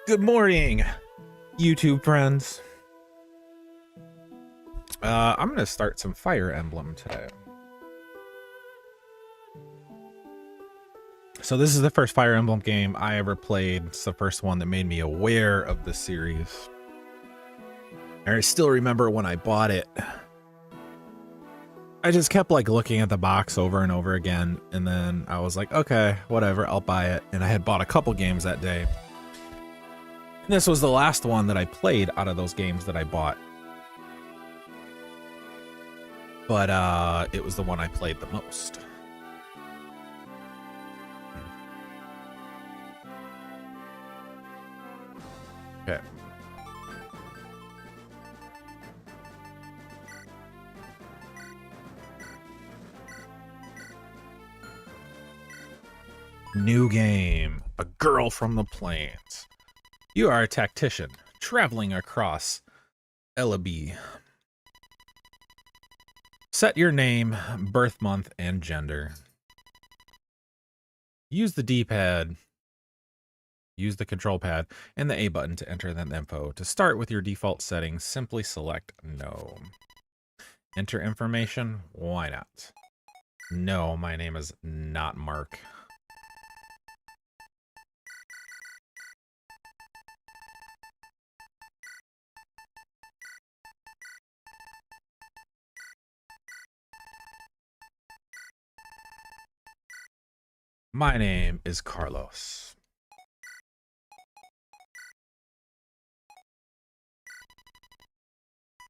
Good morning, YouTube friends. I'm gonna start some Fire Emblem today. So this is the first Fire Emblem game I ever played. It's the first one that made me aware of the series. And I still remember when I bought it. I just kept like looking at the box over and over again, and then I was like, okay, whatever, I'll buy it. And I had bought a couple games that day. And this was the last one that I played out of those games that I bought. But it was the one I played the most. Okay. New game. A girl from the plains. You are a tactician, traveling across Elibe. Set your name, birth month, and gender. Use the D-pad. Use the control pad and the A button to enter that info. To start with your default settings, simply select No. Enter information? Why not? No, my name is not Mark. My name is Carlos.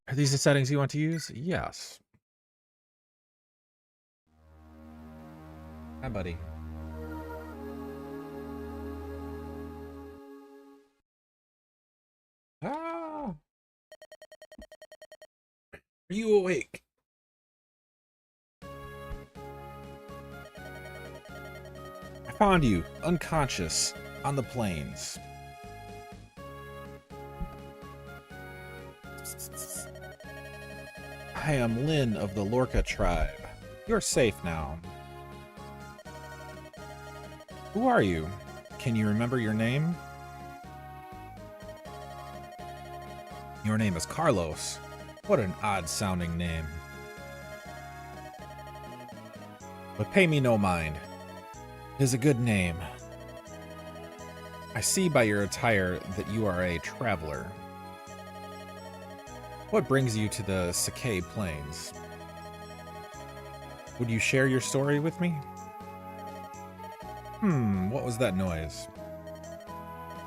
Are these the settings you want to use? Yes. Hi, buddy. Ah! Are you awake? I found you, unconscious, on the plains. I am Lyn of the Lorca tribe. You're safe now. Who are you? Can you remember your name? Your name is Carlos. What an odd-sounding name. But pay me no mind. It is a good name. I see by your attire that you are a traveler. What brings you to the Sakai Plains? Would you share your story with me? What was that noise?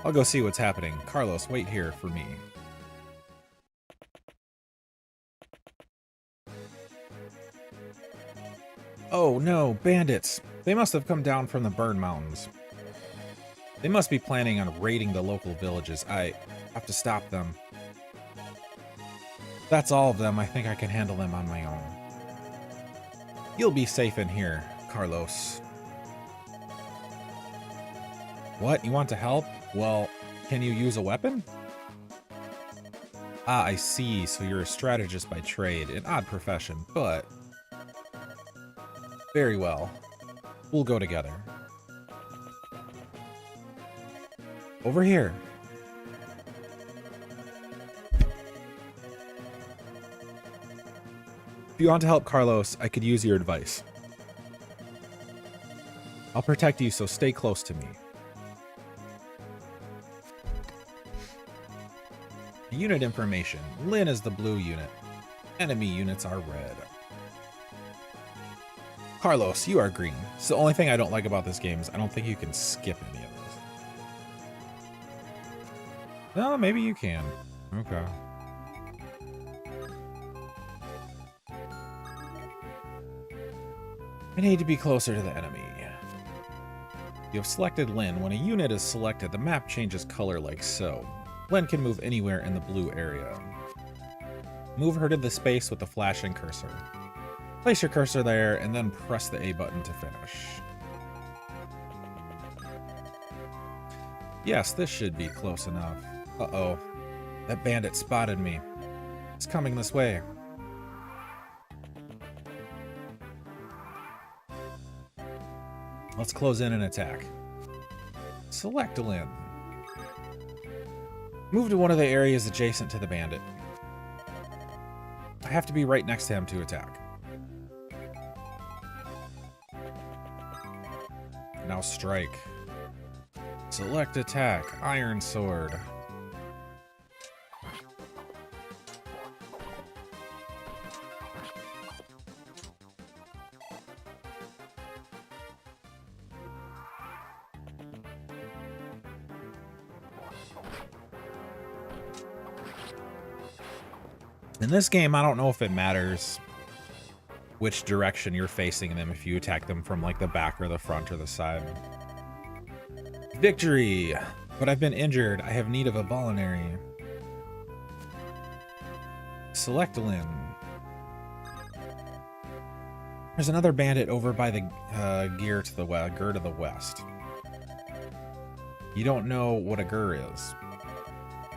I'll go see what's happening. Carlos, wait here for me. Oh no, bandits! They must have come down from the Burn Mountains. They must be planning on raiding the local villages. I have to stop them. That's all of them. I think I can handle them on my own. You'll be safe in here, Carlos. What? You want to help? Well, can you use a weapon? Ah, I see. So you're a strategist by trade. An odd profession, but... Very well. We'll go together. Over here. If you want to help Carlos, I could use your advice. I'll protect you, so stay close to me. Unit information. Lyn is the blue unit. Enemy units are red. Carlos, you are green. It's the only thing I don't like about this game is I don't think you can skip any of this. No, maybe you can. Okay. I need to be closer to the enemy. You have selected Lyn. When a unit is selected, the map changes color like so. Lyn can move anywhere in the blue area. Move her to the space with the flashing cursor. Place your cursor there, and then press the A button to finish. Yes, this should be close enough. Uh-oh. That bandit spotted me. It's coming this way. Let's close in and attack. Select Lyn. Move to one of the areas adjacent to the bandit. I have to be right next to him to attack. Now strike. Select attack. Iron sword. In this game, I don't know if it matters which direction you're facing them, if you attack them from like the back or the front or the side. Victory! But I've been injured. I have need of a voluntary. Select Lyn. There's another bandit over by the gear to the west. You don't know what a gur is.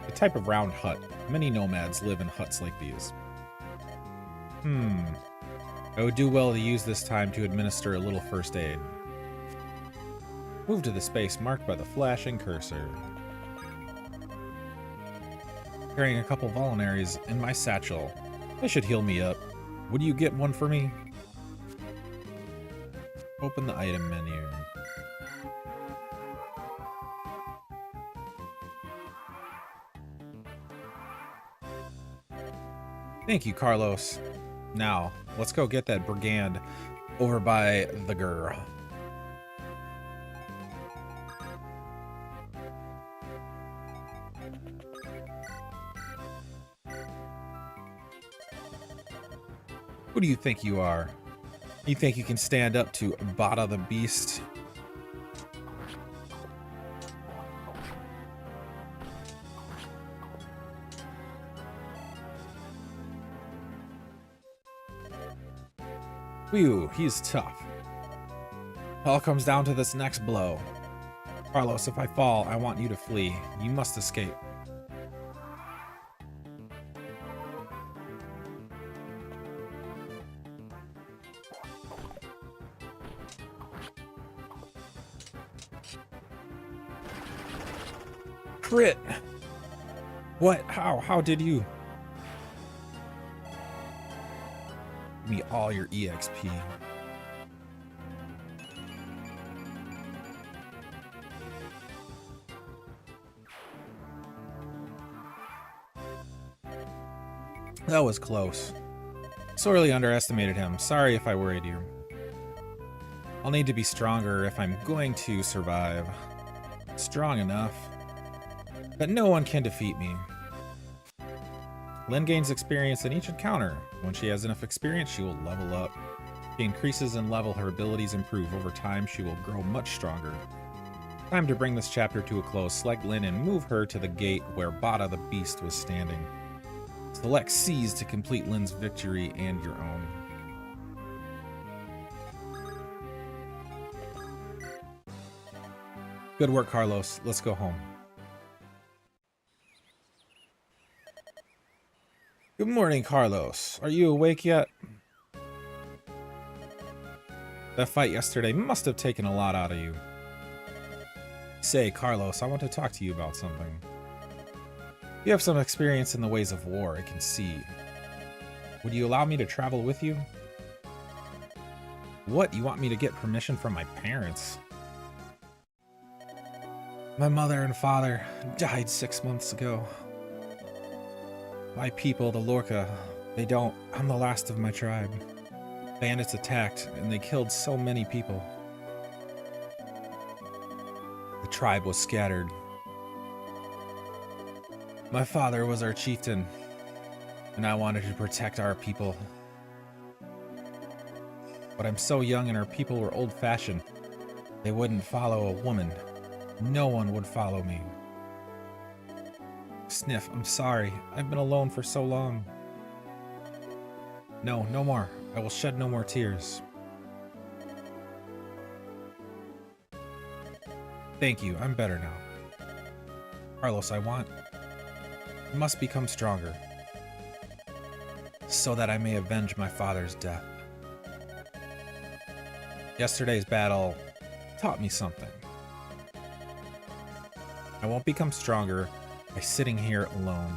A type of round hut. Many nomads live in huts like these. I would do well to use this time to administer a little first aid. Move to the space marked by the flashing cursor. Carrying a couple voluntaries in my satchel. They should heal me up. Would you get one for me? Open the item menu. Thank you, Carlos. Now, let's go get that brigand over by the gur. Who do you think you are? You think you can stand up to Bada the Beast? Whew, he's tough. All comes down to this next blow. Carlos, if I fall, I want you to flee. You must escape. Crit! What? How did you? Give me all your EXP. That was close. Sorely underestimated him. Sorry if I worried you. I'll need to be stronger if I'm going to survive. Strong enough that no one can defeat me. Lyn gains experience in each encounter. When she has enough experience, she will level up. If she increases in level, her abilities improve. Over time, she will grow much stronger. Time to bring this chapter to a close. Select Lyn and move her to the gate where Bada the Beast was standing. Select C's to complete Lyn's victory and your own. Good work, Carlos. Let's go home. Good morning, Carlos. Are you awake yet? That fight yesterday must have taken a lot out of you. Say, Carlos, I want to talk to you about something. You have some experience in the ways of war, I can see. Would you allow me to travel with you? What? You want me to get permission from my parents? My mother and father died 6 months ago. My people, the Lorca, they don't. I'm the last of my tribe. Bandits attacked, and they killed so many people. The tribe was scattered. My father was our chieftain, and I wanted to protect our people. But I'm so young and our people were old-fashioned. They wouldn't follow a woman. No one would follow me. Sniff, I'm sorry. I've been alone for so long. No, no more. I will shed no more tears. Thank you. I'm better now. Carlos, I must become stronger, so that I may avenge my father's death. Yesterday's battle taught me something. I won't become stronger by sitting here alone.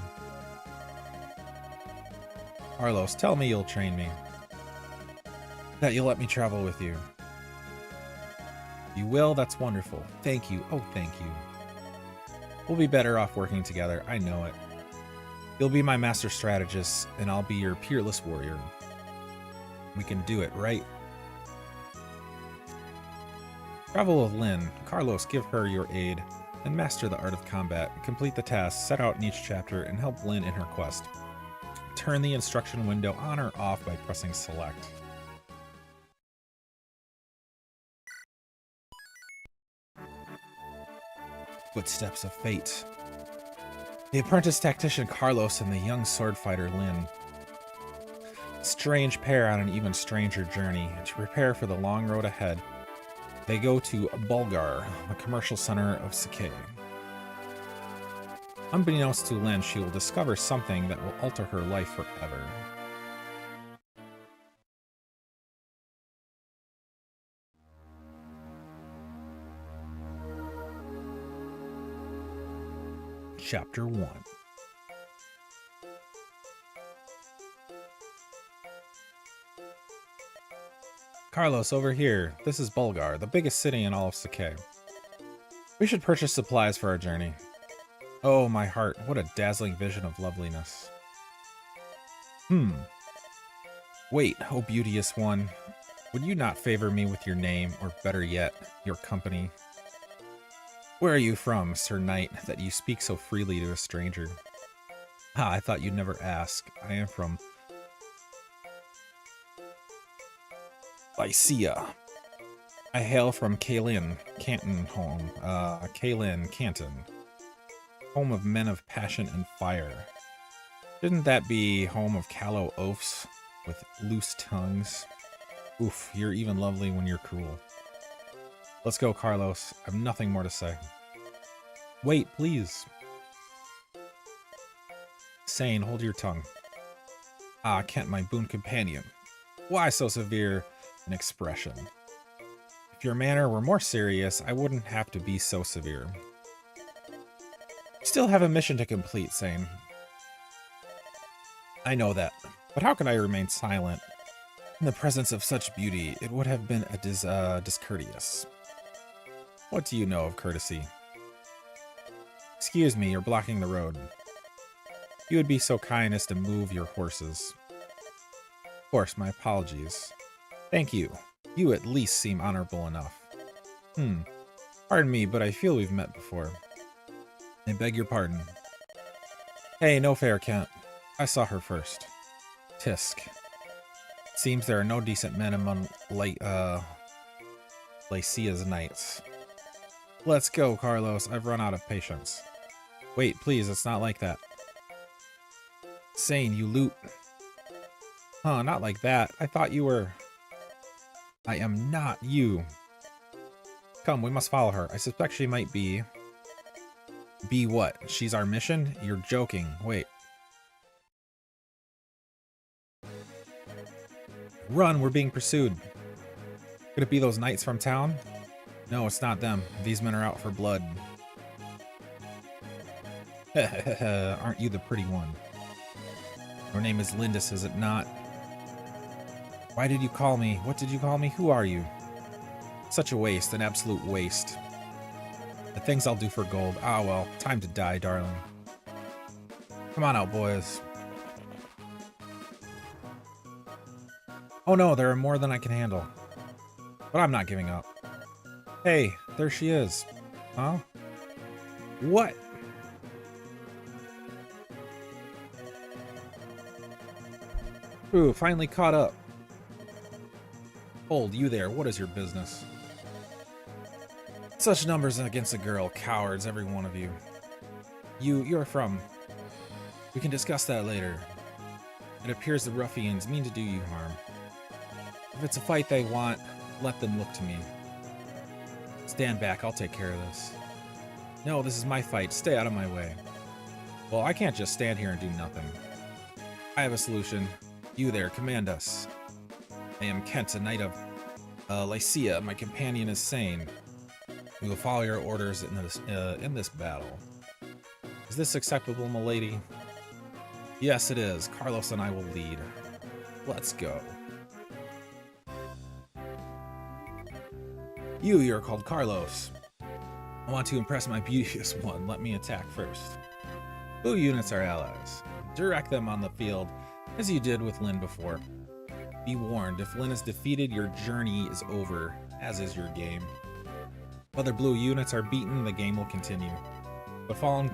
Carlos, tell me you'll train me. That you'll let me travel with you. You will? That's wonderful. Thank you. Oh, thank you. We'll be better off working together. I know it. You'll be my master strategist, and I'll be your peerless warrior. We can do it, right? Travel with Lyn. Carlos, give her your aid, and master the art of combat. Complete the tasks set out in each chapter, and help Lyn in her quest. Turn the instruction window on or off by pressing select. Footsteps of Fate. The apprentice tactician Carlos and the young sword fighter Lyn. Strange pair on an even stranger journey. To prepare for the long road ahead, they go to Bulgar, the commercial center of Sakai. Unbeknownst to Lyn, she will discover something that will alter her life forever. Chapter 1. Carlos, over here. This is Bulgar, the biggest city in all of Sakai. We should purchase supplies for our journey. Oh, my heart, what a dazzling vision of loveliness. Wait, oh beauteous one. Would you not favor me with your name, or better yet, your company? Where are you from, Sir Knight, that you speak so freely to a stranger? Ah, I thought you'd never ask. I am from Lycia. I hail from Caelin, Canton home. Caelin, Canton. Home of men of passion and fire. Shouldn't that be home of callow oafs with loose tongues? Oof, you're even lovely when you're cruel. Let's go, Carlos. I've nothing more to say. Wait, please. Sane, hold your tongue. Ah, Kent, my boon companion. Why so severe an expression? If your manner were more serious, I wouldn't have to be so severe. You still have a mission to complete, Sane. I know that, but how can I remain silent? In the presence of such beauty, it would have been a discourteous. What do you know of courtesy? Excuse me, you're blocking the road. You would be so kind as to move your horses. Of course, my apologies. Thank you. You at least seem honorable enough. Pardon me, but I feel we've met before. I beg your pardon. Hey, no fair, Kent. I saw her first. Tisk. Seems there are no decent men among Lycia's knights. Let's go, Carlos. I've run out of patience. Wait, please, it's not like that. Sane, you loot. Huh, not like that. I thought you were... I am not you. Come, we must follow her. I suspect she might be... Be what? She's our mission? You're joking. Wait. Run, we're being pursued. Could it be those knights from town? No, it's not them. These men are out for blood. Aren't you the pretty one? Your name is Lindis, is it not? Why did you call me? What did you call me? Who are you? Such a waste, an absolute waste. The things I'll do for gold. Ah, well, time to die, darling. Come on out, boys. Oh no, there are more than I can handle. But I'm not giving up. Hey, there she is. Huh? What? Ooh, finally caught up. Hold, you there, what is your business? Such numbers against a girl, cowards, every one of you. You're from... We can discuss that later. It appears the ruffians mean to do you harm. If it's a fight they want, let them look to me. Stand back, I'll take care of this. No, this is my fight, stay out of my way. Well, I can't just stand here and do nothing. I have a solution. You there, command us. I am Kent, a knight of Lycia. My companion is Sane. We will follow your orders in this battle. Is this acceptable, milady? Yes, it is. Carlos and I will lead. Let's go. You're called Carlos. I want to impress my beauteous one. Let me attack first. Blue units are allies. Direct them on the field, as you did with Lyn before. Be warned, if Lyn is defeated, your journey is over, as is your game. Whether blue units are beaten, the game will continue. The fallen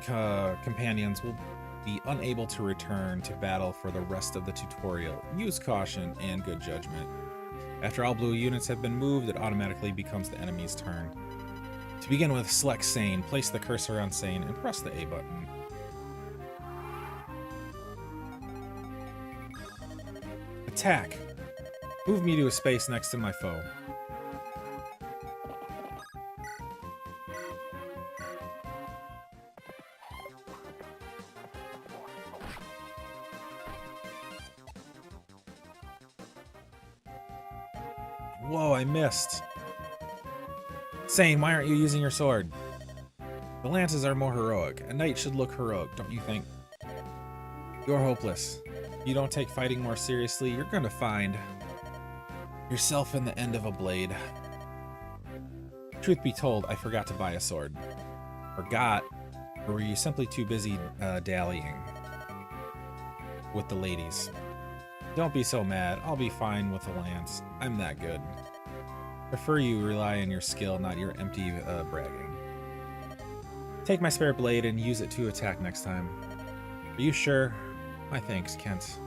companions will be unable to return to battle for the rest of the tutorial. Use caution and good judgment. After all blue units have been moved, it automatically becomes the enemy's turn. To begin with, select Sane, place the cursor on Sane, and press the A button. Attack! Move me to a space next to my foe. Whoa, I missed. Sane, why aren't you using your sword? The lances are more heroic. A knight should look heroic, don't you think? You're hopeless. If you don't take fighting more seriously, you're gonna find yourself in the end of a blade. Truth be told, I forgot to buy a sword. Forgot? Or were you simply too busy dallying with the ladies? Don't be so mad. I'll be fine with the lance. I'm that good. Prefer you rely on your skill, not your empty bragging. Take my spare blade and use it to attack next time. Are you sure? My thanks, Kent.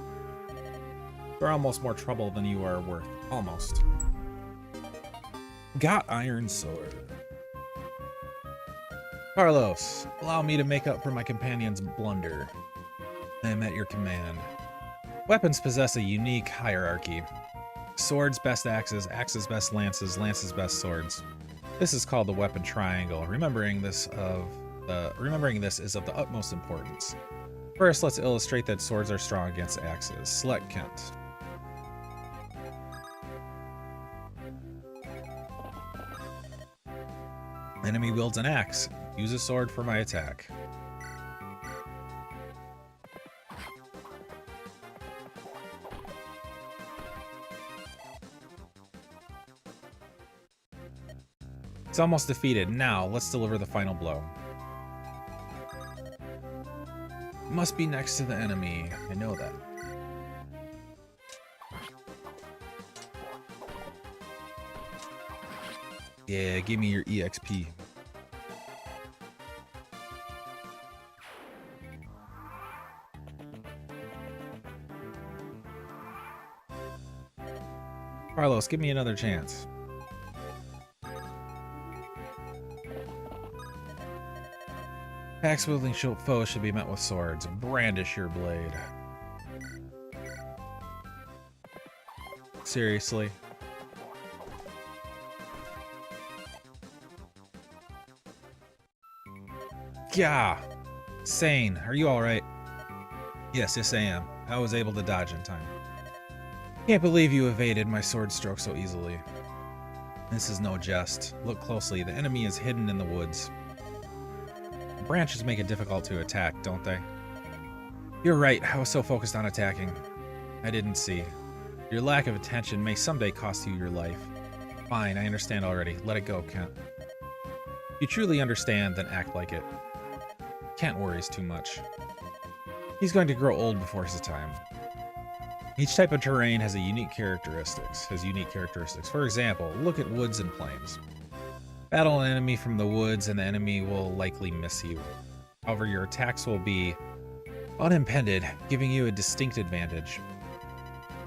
You're almost more trouble than you are worth. Almost. Got iron sword. Carlos, allow me to make up for my companion's blunder. I am at your command. Weapons possess a unique hierarchy. Swords best axes, axes best lances, lances best swords. This is called the weapon triangle. Remembering this is of the utmost importance. First, let's illustrate that swords are strong against axes. Select Kent. Enemy wields an axe. Use a sword for my attack. It's almost defeated. Now, let's deliver the final blow. Must be next to the enemy. I know that. Yeah, give me your EXP. Carlos, give me another chance. Axe-wielding foes should be met with swords. Brandish your blade. Seriously? Gah! Sane, are you alright? Yes, I am. I was able to dodge in time. Can't believe you evaded my sword stroke so easily. This is no jest. Look closely. The enemy is hidden in the woods. Branches make it difficult to attack, don't they? You're right, I was so focused on attacking. I didn't see. Your lack of attention may someday cost you your life. Fine, I understand already. Let it go, Kent. If you truly understand, then act like it. Kent worries too much. He's going to grow old before his time. Each type of terrain has unique characteristics. For example, look at woods and plains. Battle an enemy from the woods and the enemy will likely miss you. However, your attacks will be unimpeded, giving you a distinct advantage.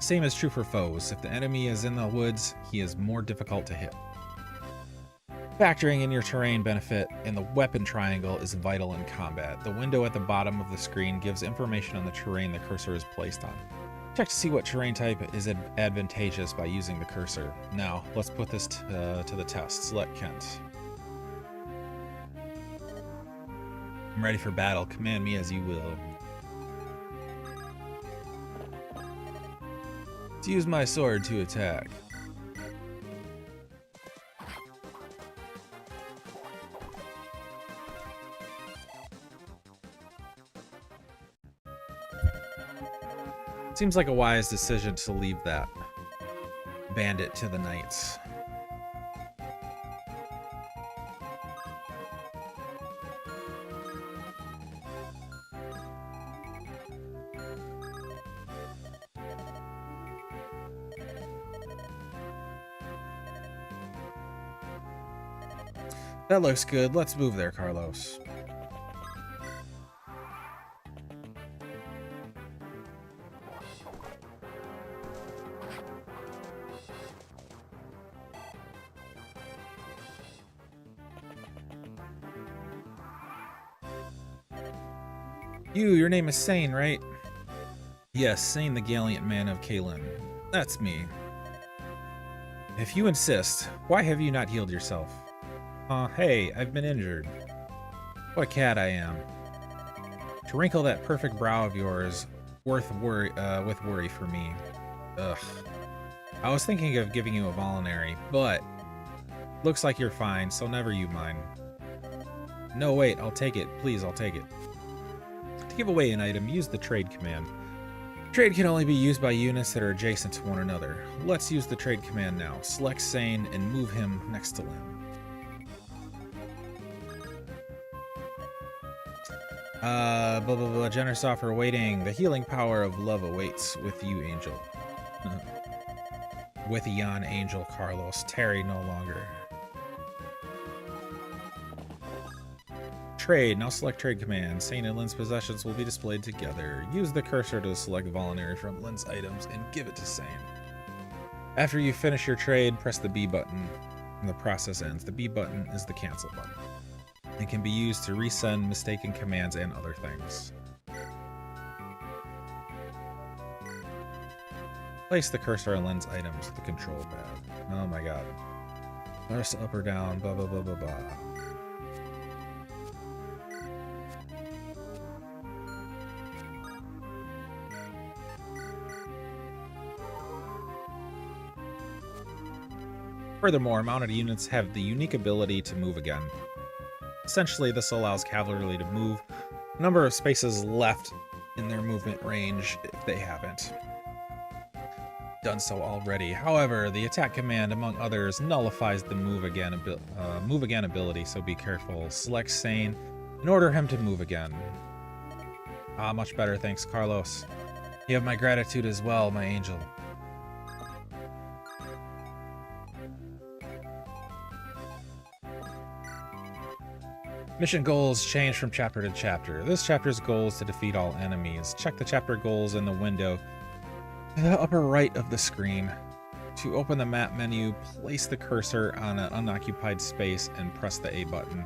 Same is true for foes. If the enemy is in the woods, he is more difficult to hit. Factoring in your terrain benefit in the weapon triangle is vital in combat. The window at the bottom of the screen gives information on the terrain the cursor is placed on. Check to see what terrain type is advantageous by using the cursor. Now, let's put this to the test. Select Kent. I'm ready for battle. Command me as you will. Let's use my sword to attack. Seems like a wise decision to leave that bandit to the knights. That looks good. Let's move there, Carlos. Your name is Sane, right? Yes, Sane the Gallant Man of Kalin. That's me. If you insist, why have you not healed yourself? Hey, I've been injured. What a cat I am. To wrinkle that perfect brow of yours, with worry for me. Ugh. I was thinking of giving you a voluntary, but looks like you're fine, so never you mind. No, wait, I'll take it. Please, I'll take it. To give away an item, use the trade command. Trade can only be used by units that are adjacent to one another. Let's use the trade command now. Select Sane and move him next to Lyn. Generous offer waiting. The healing power of love awaits with you, Angel. With yon Angel, Carlos. Tarry no longer. Trade. Now select trade command. Sane and Lyn's possessions will be displayed together. Use the cursor to select voluntary from Lyn's items and give it to Sane. After you finish your trade, press the B button and the process ends. The B button is the cancel button. It can be used to resend mistaken commands and other things. Place the cursor on Lyn's items with the control pad. Oh my god. Press up or down, blah blah blah blah blah. Furthermore, mounted units have the unique ability to move again. Essentially, this allows cavalry to move a number of spaces left in their movement range if they haven't done so already. However, the attack command, among others, nullifies the move again ability, so be careful. Select Sane and order him to move again. Much better, thanks, Carlos. You have my gratitude as well, my angel. Mission goals change from chapter to chapter. This chapter's goal is to defeat all enemies. Check the chapter goals in the window to the upper right of the screen. To open the map menu, place the cursor on an unoccupied space and press the A button.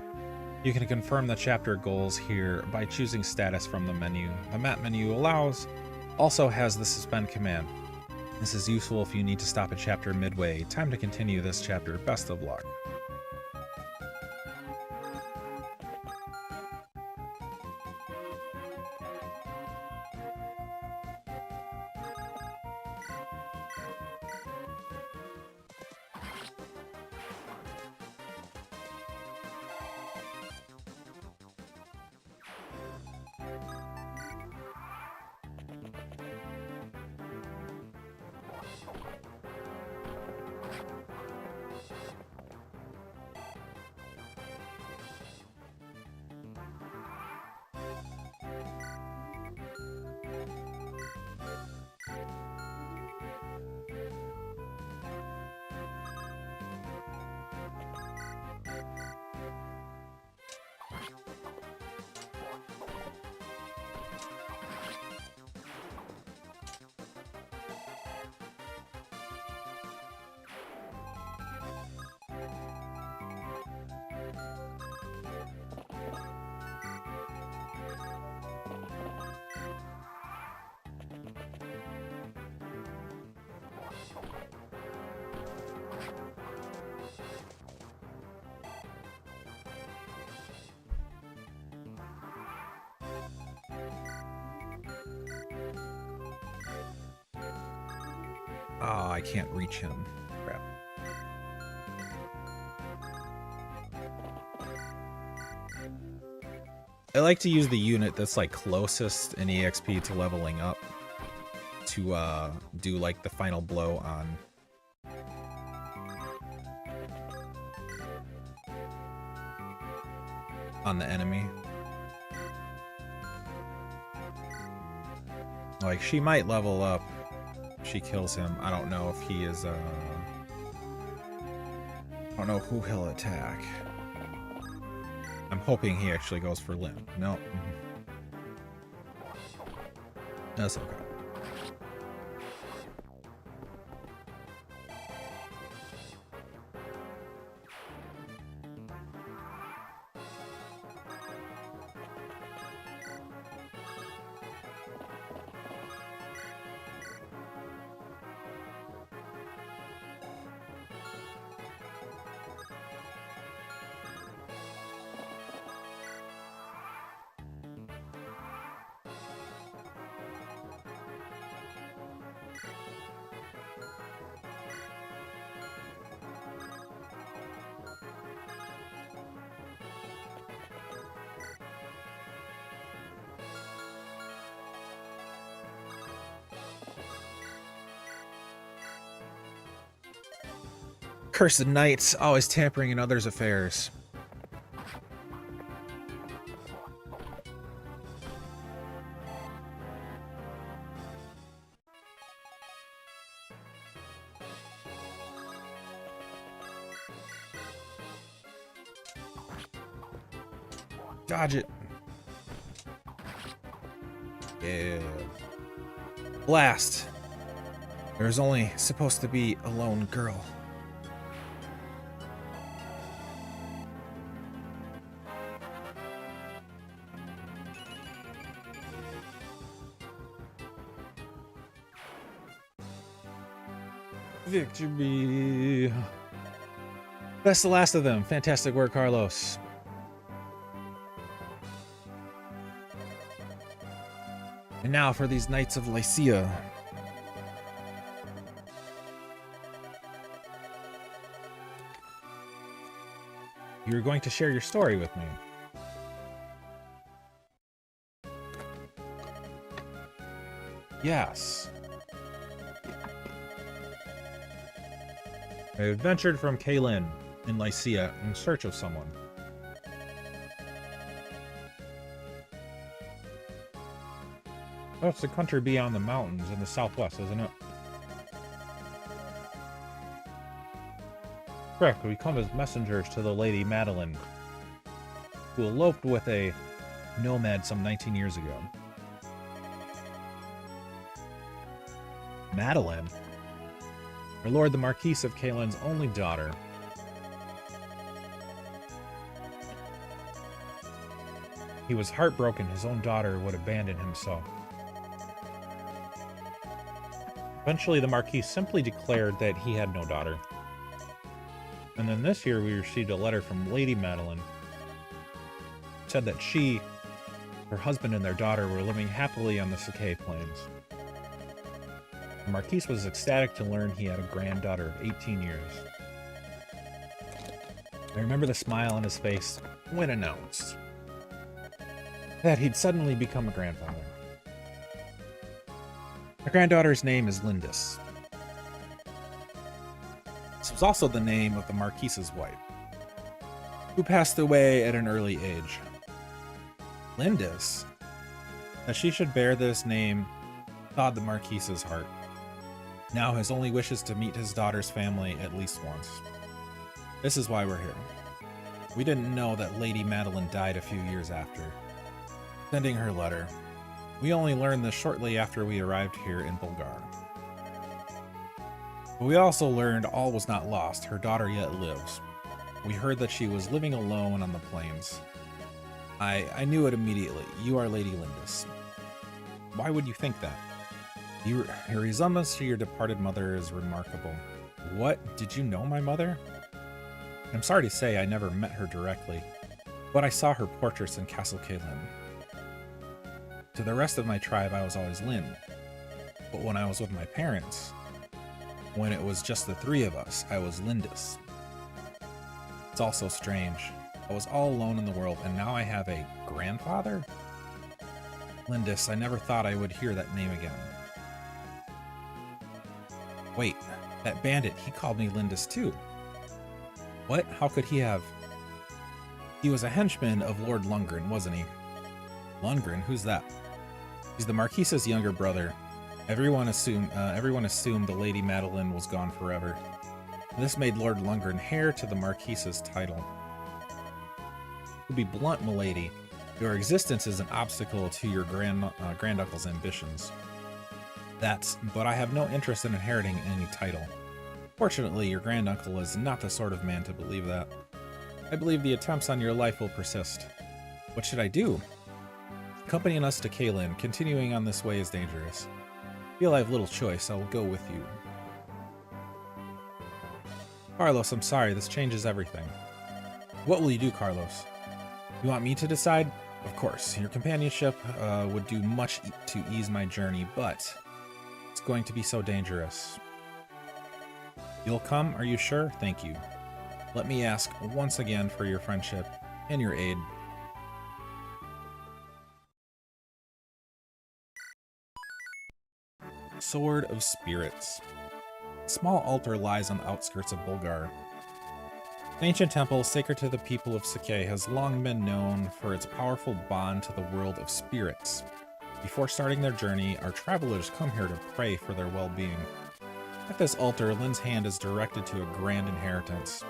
You can confirm the chapter goals here by choosing status from the menu. The map menu also has the suspend command. This is useful if you need to stop a chapter midway. Time to continue this chapter. Best of luck. Ah, I can't reach him. Crap. I like to use the unit that's like closest in EXP to leveling up to to do like the final blow on the enemy. Like, she might level up if she kills him. I don't know if he is, I don't know who he'll attack. I'm hoping he actually goes for Lyn. No. That's okay. Cursed knights, always tampering in others' affairs. Dodge it. Yeah. Blast. There's only supposed to be a lone girl. Victory. That's the last of them. Fantastic work, Carlos. And now for these Knights of Lycia. You're going to share your story with me. Yes. I adventured from Lyn in Lycia in search of someone. That's the country beyond the mountains in the southwest, isn't it? Correct, we come as messengers to the Lady Madeline, who eloped with a nomad some 19 years ago. Madeline? Our Lord the Marquis of Lyn's only daughter. He was heartbroken his own daughter would abandon him so. Eventually the Marquis simply declared that he had no daughter. And then this year we received a letter from Lady Madeline. It said that she, her husband, and their daughter were living happily on the Sakai Plains. The Marquis was ecstatic to learn he had a granddaughter of 18 years. I remember the smile on his face when announced that he'd suddenly become a grandfather. My granddaughter's name is Lyndis. This was also the name of the Marquis's wife, who passed away at an early age. Lyndis, that she should bear this name, thawed the Marquis's heart. Now his only wish is to meet his daughter's family at least once. This is why we're here. We didn't know that Lady Madeline died a few years after. Sending her letter. We only learned this shortly after we arrived here in Bulgar. But we also learned all was not lost. Her daughter yet lives. We heard that she was living alone on the plains. I knew it immediately. You are Lady Lyndis. Why would you think that? Your resemblance to your departed mother is remarkable. What? Did you know my mother? I'm sorry to say I never met her directly, but I saw her portraits in Castle Lyn. To the rest of my tribe, I was always Lyn. But when I was with my parents, when it was just the three of us, I was Lyndis. It's all so strange. I was all alone in the world, and now I have a grandfather? Lyndis, I never thought I would hear that name again. Wait, that bandit, he called me Lyndis too. What? How could he have? He was a henchman of Lord Lundgren, wasn't he? Lundgren? Who's that? He's the Marquise's younger brother. Everyone assumed the Lady Madeline was gone forever. This made Lord Lundgren heir to the Marquise's title. To be blunt, milady, your existence is an obstacle to your granduncle's ambitions. But I have no interest in inheriting any title. Fortunately, your granduncle is not the sort of man to believe that. I believe the attempts on your life will persist. What should I do? Accompanying us to Caelin, continuing on this way is dangerous. I feel I have little choice. I will go with you. Carlos, I'm sorry. This changes everything. What will you do, Carlos? You want me to decide? Of course. Your companionship would do much to ease my journey, but it's going to be so dangerous. You'll come? Are you sure? Thank you. Let me ask once again for your friendship and your aid. Sword of Spirits. A small altar lies on the outskirts of Bulgar. An ancient temple sacred to the people of Sake has long been known for its powerful bond to the world of spirits. Before starting their journey, our travelers come here to pray for their well-being. At this altar, Lynn's hand is directed to a grand inheritance.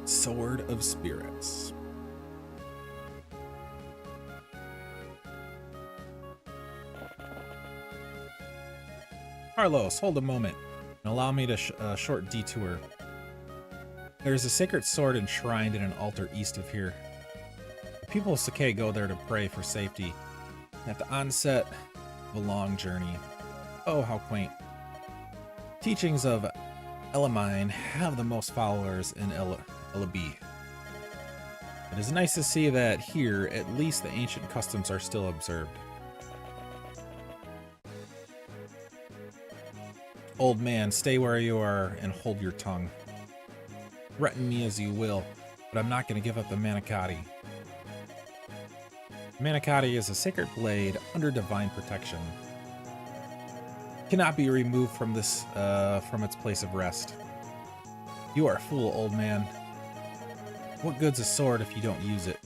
Sword of Spirits. Carlos, hold a moment and allow me a short detour. There is a sacred sword enshrined in an altar east of here. The people of Sake go there to pray for safety at the onset of a long journey. Oh, how quaint. Teachings of Elimine have the most followers in Elibe. It is nice to see that here, at least the ancient customs are still observed. Old man, stay where you are and hold your tongue. Threaten me as you will, but I'm not going to give up the Manicotti. Manicotti is a sacred blade under divine protection. It cannot be removed from its place of rest. You are a fool, old man. What good's a sword if you don't use it?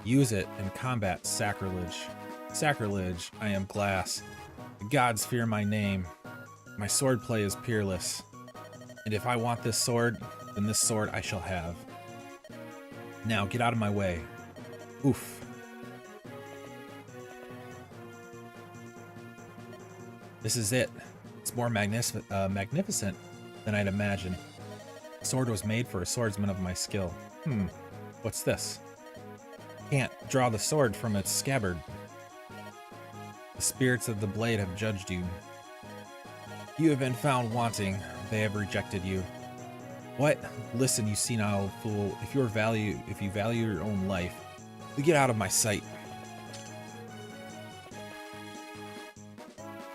Use it in combat, sacrilege. Sacrilege, I am glass. The gods fear my name. My swordplay is peerless. And if I want this sword, then this sword I shall have. Now, get out of my way. Oof. This is it. It's more magnificent than I'd imagined. The sword was made for a swordsman of my skill. What's this? Can't draw the sword from its scabbard. The spirits of the blade have judged you. You have been found wanting. They have rejected you. What? Listen, you senile fool. If you value your own life, then get out of my sight.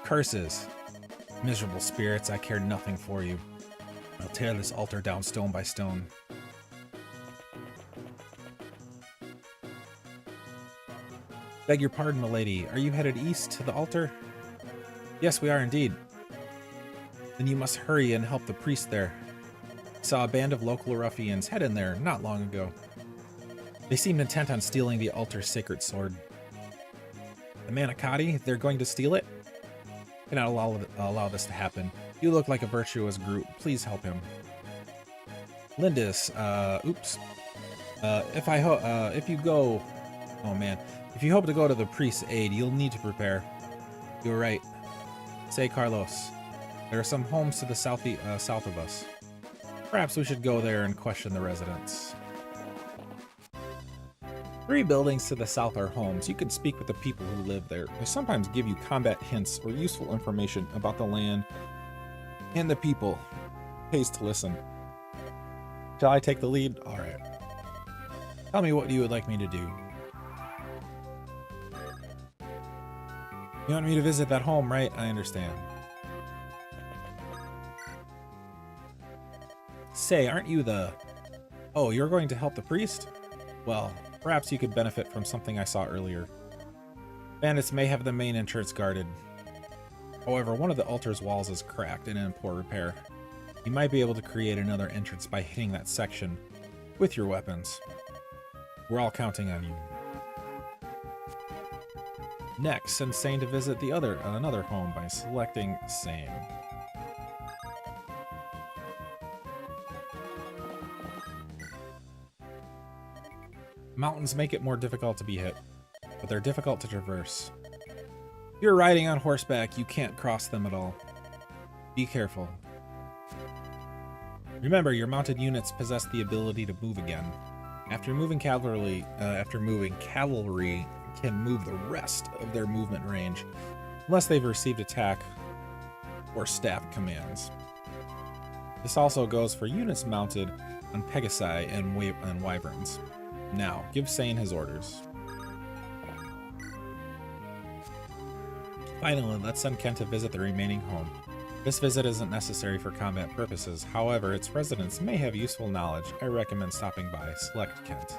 Curses. Miserable spirits, I care nothing for you. I'll tear this altar down stone by stone. Beg your pardon, milady. Are you headed east to the altar? Yes, we are indeed. Then you must hurry and help the priest there. I saw a band of local ruffians head in there not long ago. They seemed intent on stealing the altar's sacred sword. The Manicotti, they're going to steal it? I cannot allow this to happen. You look like a virtuous group. Please help him. Lyndis, oops. If you hope to go to the priest's aid, you'll need to prepare. You're right. Say, Carlos, there are some homes to the south of us. Perhaps we should go there and question the residents. 3 buildings to the south are homes. You can speak with the people who live there. They sometimes give you combat hints or useful information about the land and the people. Pays to listen. Shall I take the lead? All right. Tell me what you would like me to do. You want me to visit that home, right? I understand. Say, aren't you the... Oh, you're going to help the priest? Well, perhaps you could benefit from something I saw earlier. Bandits may have the main entrance guarded. However, one of the altar's walls is cracked and in poor repair. You might be able to create another entrance by hitting that section with your weapons. We're all counting on you. Next, send Sane to visit another home by selecting Sane. Mountains make it more difficult to be hit, but they're difficult to traverse. If you're riding on horseback, you can't cross them at all. Be careful. Remember, your mounted units possess the ability to move again. After moving, cavalry can move the rest of their movement range, unless they've received attack or staff commands. This also goes for units mounted on Pegasi and Wyverns. Now, give Sane his orders. Finally, let's send Kent to visit the remaining home. This visit isn't necessary for combat purposes, however, its residents may have useful knowledge. I recommend stopping by. Select Kent.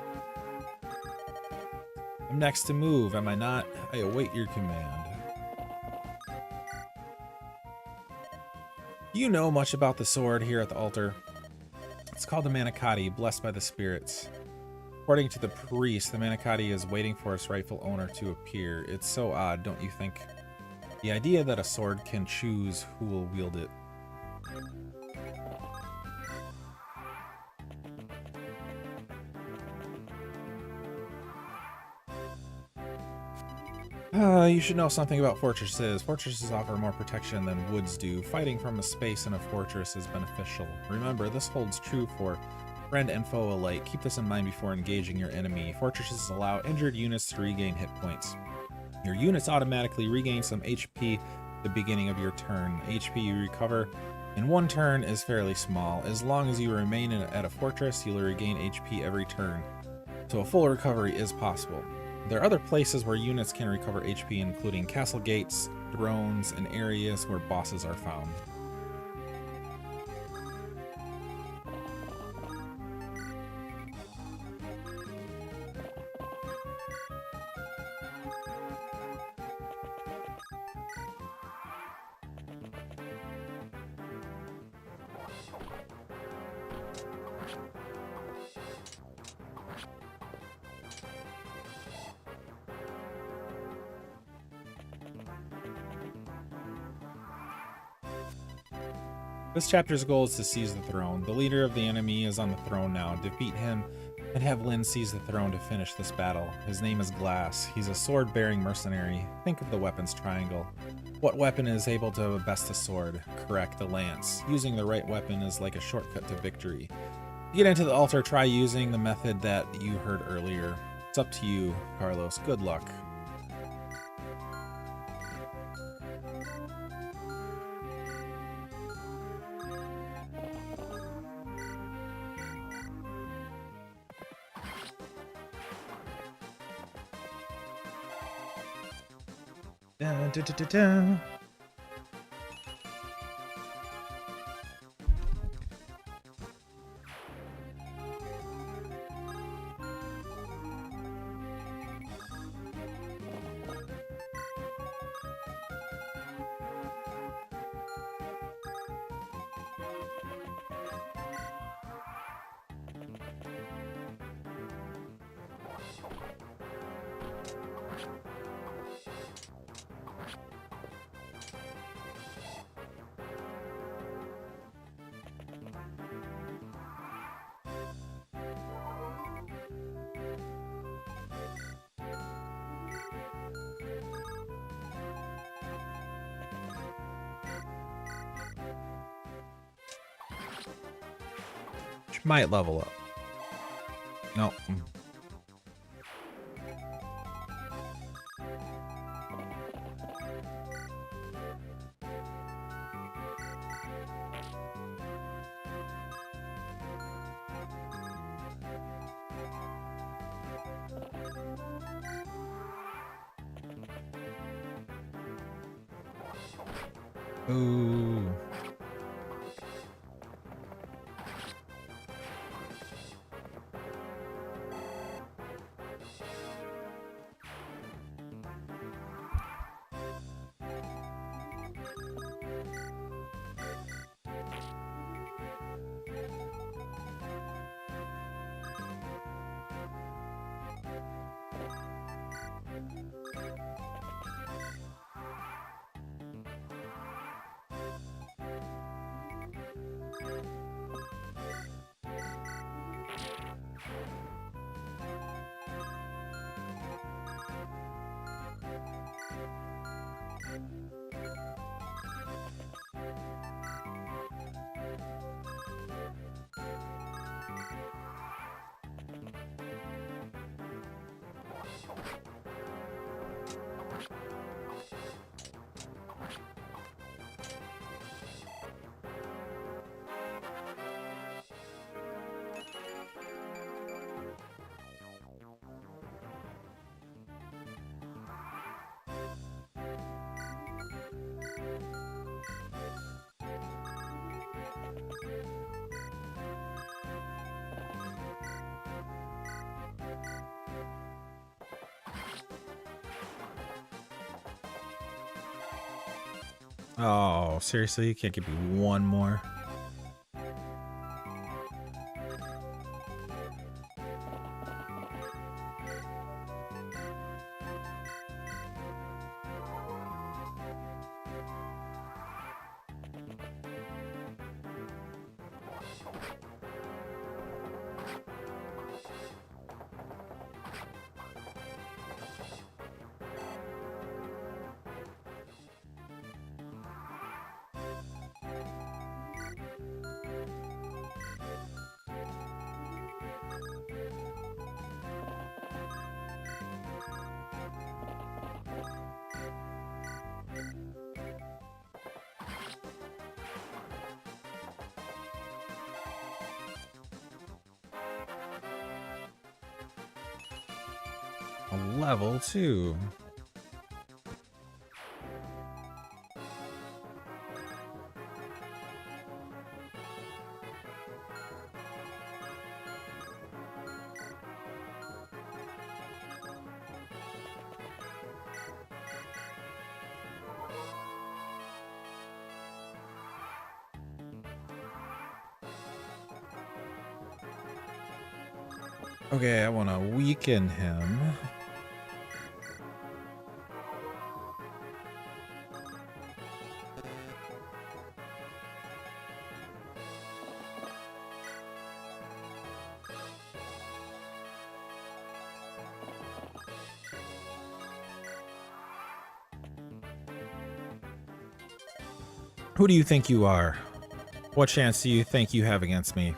I'm next to move, am I not? I await your command. Do you know much about the sword here at the altar? It's called the Manicotti, blessed by the spirits. According to the priest, the Manicotti is waiting for its rightful owner to appear. It's so odd, don't you think? The idea that a sword can choose who will wield it. You should know something about fortresses. Fortresses offer more protection than woods do. Fighting from a space in a fortress is beneficial. Remember, this holds true for friend and foe alike. Keep this in mind before engaging your enemy. Fortresses allow injured units to regain hit points. Your units automatically regain some HP at the beginning of your turn. HP you recover in one turn is fairly small. As long as you remain at a fortress, you'll regain HP every turn, so a full recovery is possible. There are other places where units can recover HP, including castle gates, thrones, and areas where bosses are found. This chapter's goal is to seize the throne. The leader of the enemy is on the throne now. Defeat him and have Lyns seize the throne to finish this battle. His name is Glass. He's a sword-bearing mercenary. Think of the weapons triangle. What weapon is able to best a sword? Correct, the lance. Using the right weapon is like a shortcut to victory. To get into the altar, try using the method that you heard earlier. It's up to you, Carlos. Good luck. Dun, dun, dun, dun, dun. Might level up. No. Ooh. Oh, seriously? You can't give me one more? A level 2. Okay, I want to weaken him. Who do you think you are? What chance do you think you have against me?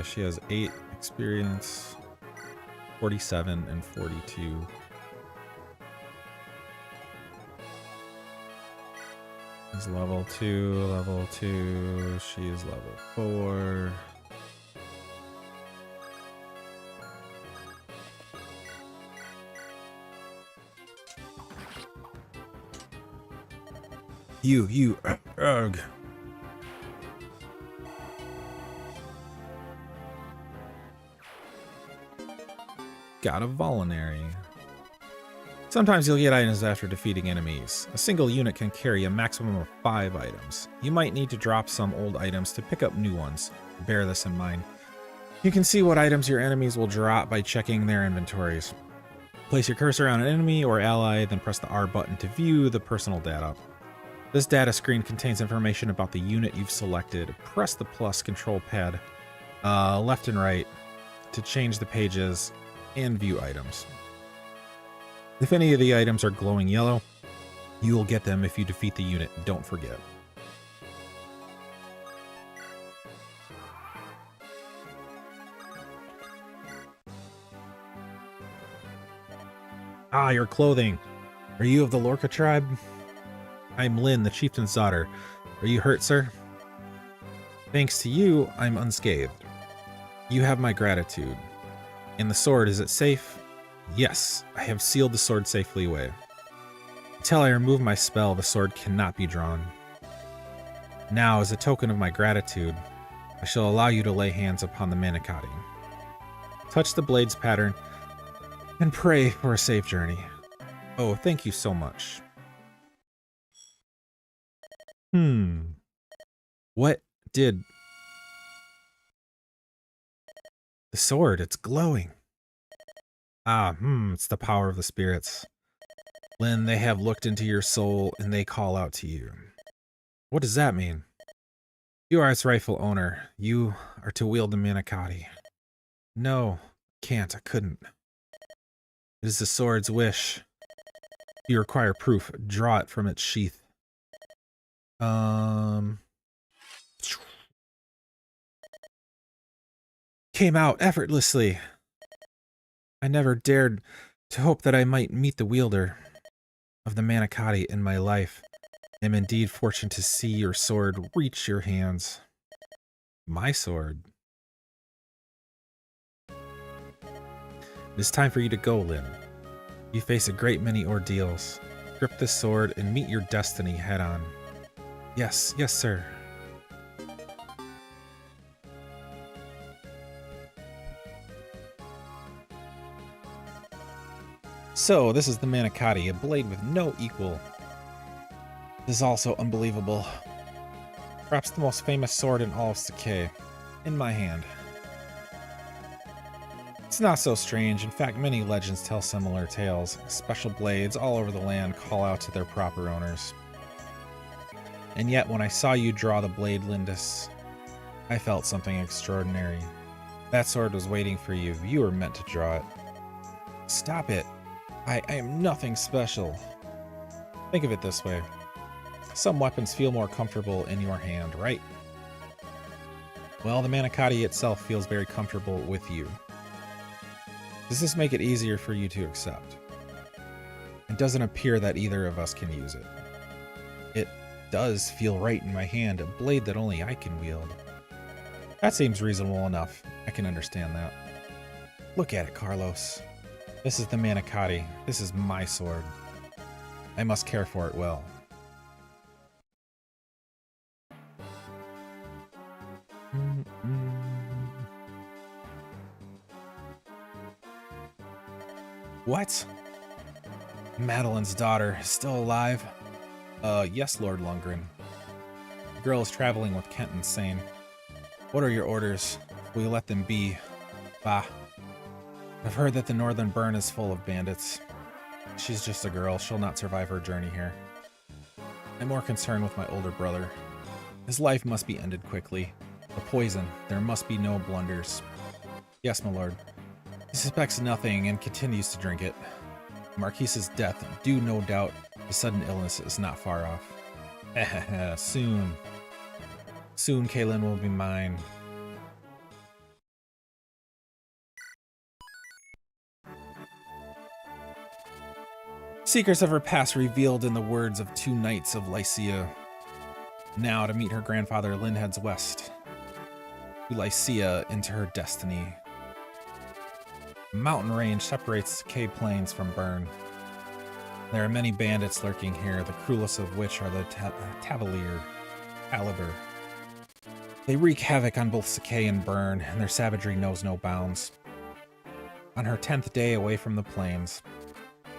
She has 8 experience, 47 and 42. Is level 2, level 2. She is level 4. Ugh. Got a voluntary. Sometimes you'll get items after defeating enemies. A single unit can carry a maximum of 5 items. You might need to drop some old items to pick up new ones. Bear this in mind. You can see what items your enemies will drop by checking their inventories. Place your cursor on an enemy or ally, then press the R button to view the personal data. This data screen contains information about the unit you've selected. Press the plus control pad left and right to change the pages and view items. If any of the items are glowing yellow, you will get them if you defeat the unit. Don't forget. Ah, your clothing. Are you of the Lorca tribe? I'm Lyn, the chieftain's daughter. Are you hurt, sir? Thanks to you, I'm unscathed. You have my gratitude. And the sword, is it safe? Yes, I have sealed the sword safely away. Until I remove my spell, the sword cannot be drawn. Now, as a token of my gratitude, I shall allow you to lay hands upon the manicotti. Touch the blade's pattern and pray for a safe journey. Oh, thank you so much. What did... The sword, it's glowing. It's the power of the spirits. Lyn, they have looked into your soul and they call out to you. What does that mean? You are its rightful owner. You are to wield the manicotti. No, I couldn't. It is the sword's wish. You require proof. Draw it from its sheath. Came out effortlessly. I never dared to hope that I might meet the wielder of the manicotti in my life. I am indeed fortunate to see your sword reach your hands. My sword? It's time for you to go, Lyn. You face a great many ordeals. Grip this sword and meet your destiny head on. Yes, yes, sir. So, this is the Manicotti, a blade with no equal. This is also unbelievable. Perhaps the most famous sword in all of Sakai. In my hand. It's not so strange. In fact, many legends tell similar tales. Special blades all over the land call out to their proper owners. And yet, when I saw you draw the blade, Lyndis, I felt something extraordinary. That sword was waiting for you. You were meant to draw it. Stop it. I am nothing special. Think of it this way. Some weapons feel more comfortable in your hand, right? Well, the Manicotti itself feels very comfortable with you. Does this make it easier for you to accept? It doesn't appear that either of us can use it. It does feel right in my hand, a blade that only I can wield. That seems reasonable enough. I can understand that. Look at it, Carlos. This is the Manicotti. This is my sword. I must care for it well. What? Madeline's daughter, still alive? Yes, Lord Lundgren. The girl is traveling with Kent and Sane. What are your orders? Will you let them be? Bah. I've heard that the northern burn is full of bandits. She's just a girl. She'll not survive her journey here. I'm more concerned with my older brother. His life must be ended quickly. The poison. There must be no blunders. Yes, my lord. He suspects nothing and continues to drink it. Marquise's death, due no doubt, his sudden illness is not far off. Soon. Soon Kaylin will be mine. Secrets of her past revealed in the words of two knights of Lycia. Now to meet her grandfather, Lyn heads west. To Lycia into her destiny. A mountain range separates the cave plains from Bern. There are many bandits lurking here, the cruelest of which are the Elibe. They wreak havoc on both Sakai and Bern, and their savagery knows no bounds. On her 10th day away from the plains,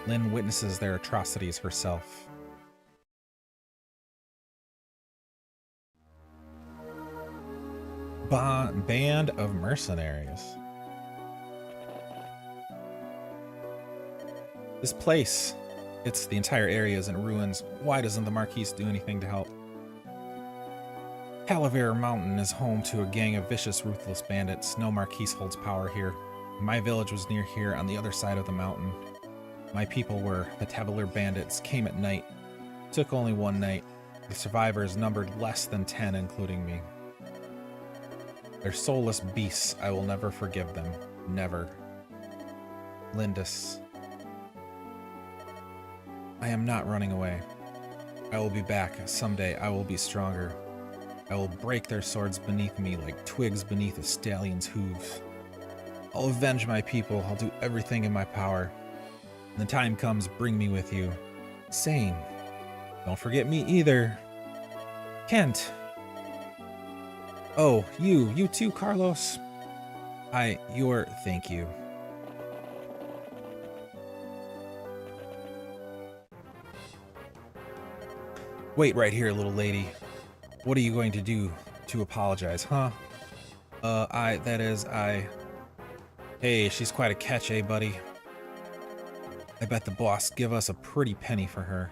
Lyn witnesses their atrocities herself. Band of mercenaries. This place, the entire area is in ruins. Why doesn't the Marquise do anything to help? Calaver Mountain is home to a gang of vicious, ruthless bandits. No Marquise holds power here. My village was near here on the other side of the mountain. My people were the Tabular bandits, came at night. Took only one night. The survivors numbered less than 10, including me. They're soulless beasts. I will never forgive them. Never. Lyndis. I am not running away. I will be back. Someday I will be stronger. I will break their swords beneath me like twigs beneath a stallion's hooves. I'll avenge my people. I'll do everything in my power. When the time comes, bring me with you. Sane. Don't forget me either. Kent. Oh, you too, Carlos. Thank you. Wait right here, little lady. What are you going to do to apologize, huh? Hey, she's quite a catch, eh, buddy? I bet the boss give us a pretty penny for her.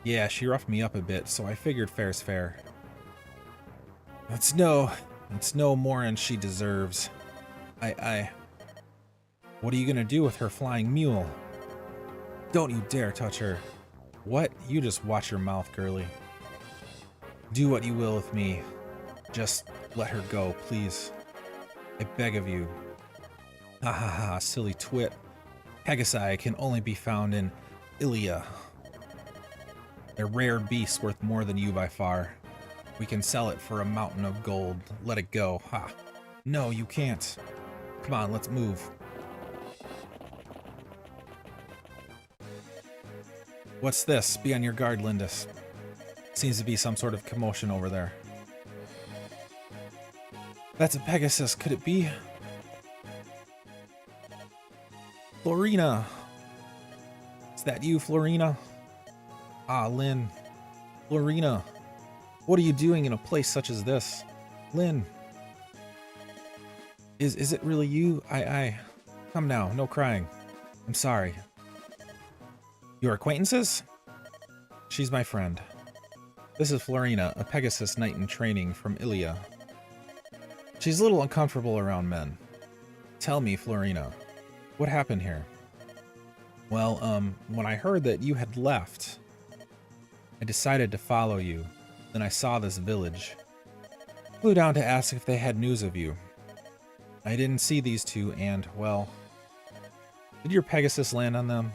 Yeah, she roughed me up a bit, so I figured fair's fair. It's no more than she deserves. What are you gonna do with her flying mule? Don't you dare touch her. What? You just watch your mouth, girly. Do what you will with me. Just let her go, please. I beg of you. Ha ha ha, silly twit. Pegasi can only be found in Ilia. They're rare beasts worth more than you by far. We can sell it for a mountain of gold. Let it go. Ha. No, you can't. Come on, let's move. What's this? Be on your guard, Lindis. Seems to be some sort of commotion over there. That's a Pegasus. Could it be? Florina! Is that you, Florina? Ah, Lyn. Florina. What are you doing in a place such as this? Lyn. Is it really you? I... Come now, no crying. I'm sorry. Your acquaintances? She's my friend. This is Florina, a Pegasus knight in training from Elibe. She's a little uncomfortable around men. Tell me, Florina, what happened here? Well, when I heard that you had left, I decided to follow you. Then I saw this village. Flew down to ask if they had news of you. I didn't see these two and, well... Did your Pegasus land on them?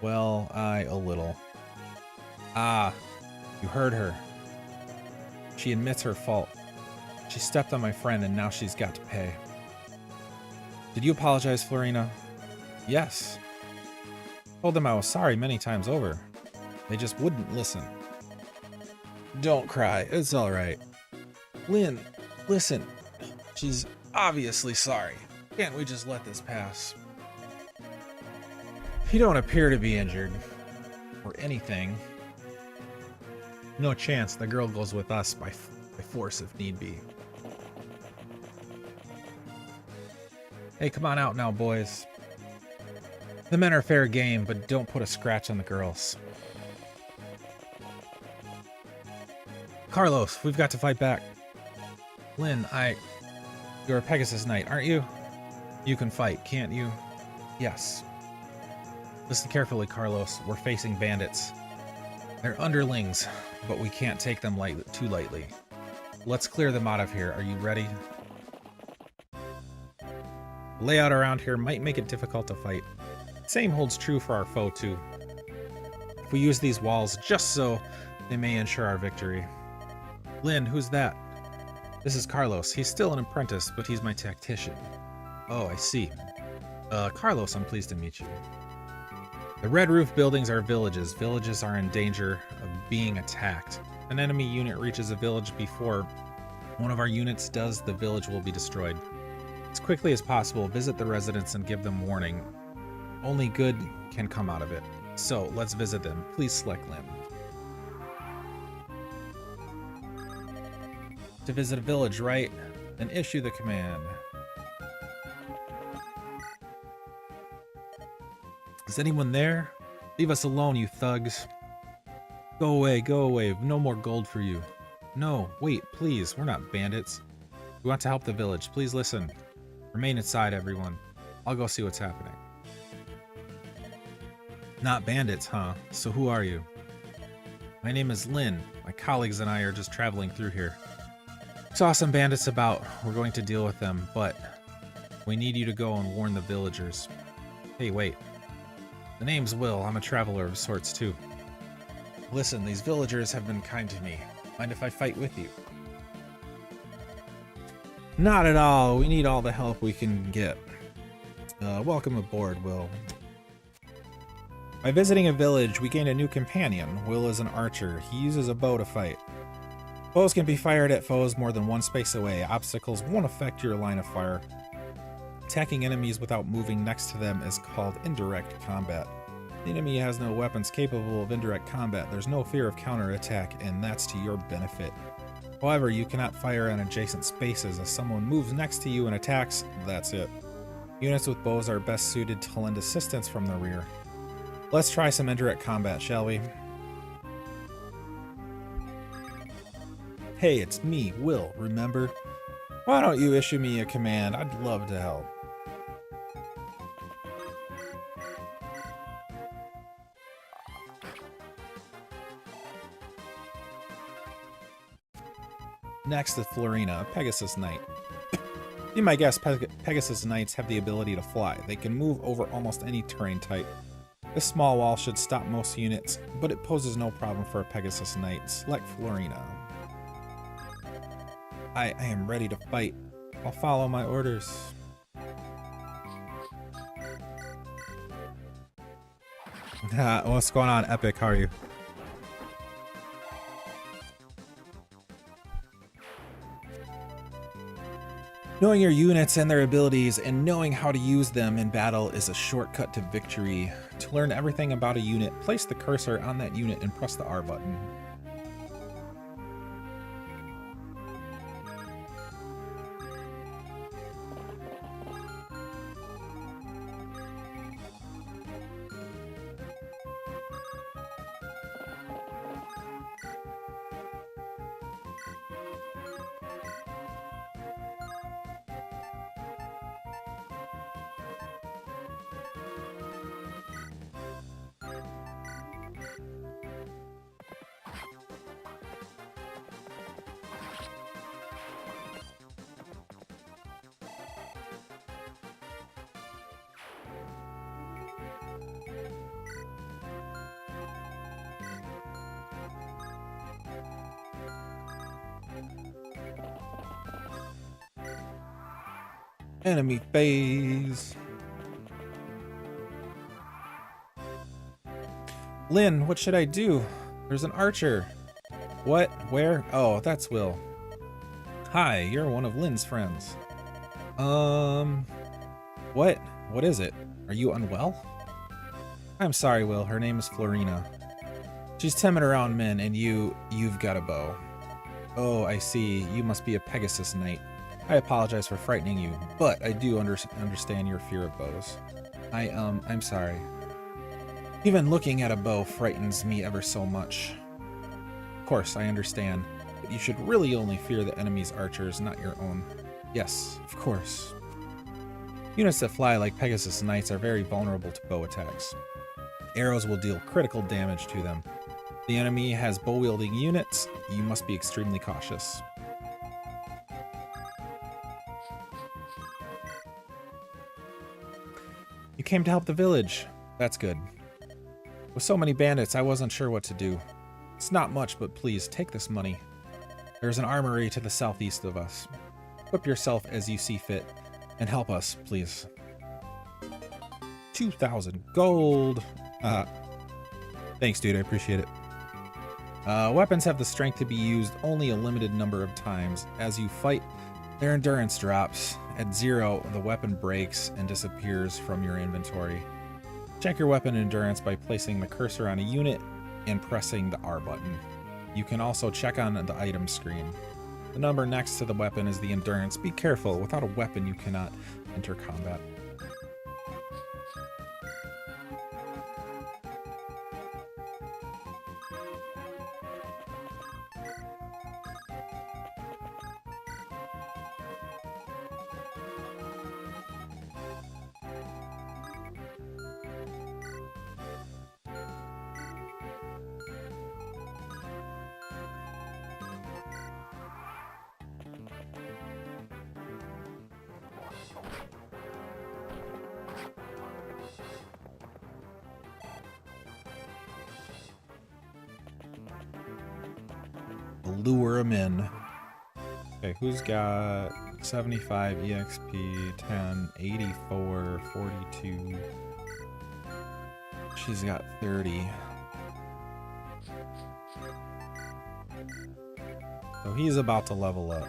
Well, a little. Ah, you heard her. She admits her fault. She stepped on my friend and now she's got to pay. Did you apologize, Florina? Yes. Told them I was sorry many times over. They just wouldn't listen. Don't cry, it's alright. Lyn, listen. She's obviously sorry. Can't we just let this pass? You don't appear to be injured. Or anything. No chance, the girl goes with us by force if need be. Hey, come on out now, boys. The men are fair game, but don't put a scratch on the girls. Carlos, we've got to fight back. Lyn, you're a Pegasus knight, aren't you? You can fight, can't you? Yes. Listen carefully, Carlos. We're facing bandits. They're underlings, but we can't take them too lightly. Let's clear them out of here. Are you ready? The layout around here might make it difficult to fight. Same holds true for our foe, too. If we use these walls just so, they may ensure our victory. Lyn, who's that? This is Carlos. He's still an apprentice, but he's my tactician. Oh, I see. Carlos, I'm pleased to meet you. The red roof buildings are villages. Villages are in danger of being attacked. If an enemy unit reaches a village before one of our units does, the village will be destroyed. As quickly as possible, visit the residents and give them warning. Only good can come out of it. So, let's visit them. Please select Lyn. To visit a village, right? Then issue the command. Is anyone there? Leave us alone, you thugs. Go away, go away. No more gold for you. No, wait, please. We're not bandits. We want to help the village. Please listen. Remain inside, everyone. I'll go see what's happening. Not bandits, huh? So who are you? My name is Lyn. My colleagues and I are just traveling through here. Saw some bandits about. We're going to deal with them, but we need you to go and warn the villagers. Hey, wait. The name's Will. I'm a traveler of sorts, too. Listen, these villagers have been kind to me. Mind if I fight with you? Not at all. We need all the help we can get. Welcome aboard, Will. By visiting a village, we gain a new companion. Will is an archer. He uses a bow to fight. Bows can be fired at foes more than one space away. Obstacles won't affect your line of fire. Attacking enemies without moving next to them is called indirect combat. The enemy has no weapons capable of indirect combat. There's no fear of counterattack, and that's to your benefit. However, you cannot fire on adjacent spaces. If someone moves next to you and attacks, that's it. Units with bows are best suited to lend assistance from the rear. Let's try some indirect combat, shall we? Hey, it's me, Will, remember? Why don't you issue me a command? I'd love to help. Next is Florina, a Pegasus Knight. You might guess Pegasus Knights have the ability to fly. They can move over almost any terrain type. This small wall should stop most units, but it poses no problem for a Pegasus Knight. Select Florina. I am ready to fight. I'll follow my orders. What's going on, Epic? How are you? Knowing your units and their abilities and knowing how to use them in battle is a shortcut to victory. To learn everything about a unit, place the cursor on that unit and press the R button. Enemy phase. Lyn, what should I do? There's an archer. What? Where? Oh, that's Will. Hi, you're one of Lyn's friends. What? What is it? Are you unwell? I'm sorry, Will. Her name is Florina. She's timid around men, and you've got a bow. Oh, I see. You must be a Pegasus knight. I apologize for frightening you, but I do understand your fear of bows. I'm sorry. Even looking at a bow frightens me ever so much. Of course, I understand, but you should really only fear the enemy's archers, not your own. Yes, of course. Units that fly like Pegasus knights are very vulnerable to bow attacks. Arrows will deal critical damage to them. If the enemy has bow-wielding units, you must be extremely cautious. You came to help the village. That's good. With so many bandits, I wasn't sure what to do. It's not much, but please, take this money. There's an armory to the southeast of us. Equip yourself as you see fit, and help us, please. 2,000 gold. Thanks, dude, I appreciate it. Weapons have the strength to be used only a limited number of times. As you fight, their endurance drops. At 0, the weapon breaks and disappears from your inventory. Check your weapon endurance by placing the cursor on a unit and pressing the R button. You can also check on the item screen. The number next to the weapon is the endurance. Be careful, without a weapon you cannot enter combat. Lure him in. Okay, who's got 75 EXP, 10, 84, 42. She's got 30. So he's about to level up.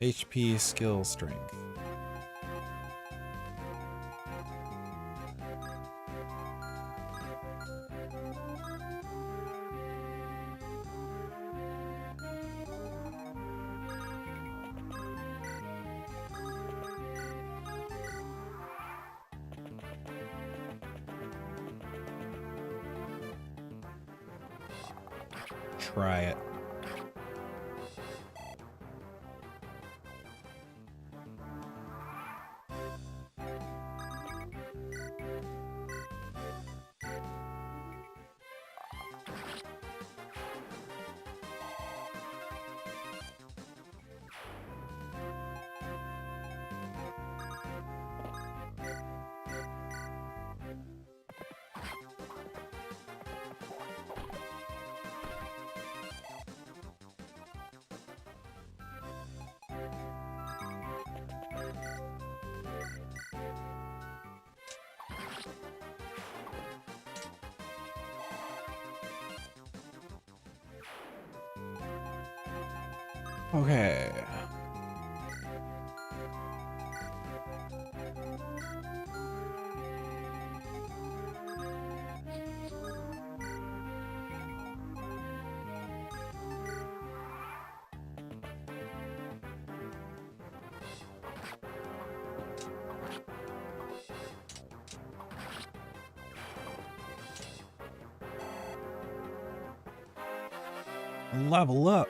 HP, skill, strength. Try it. Okay. Level up.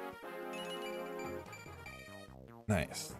Nice.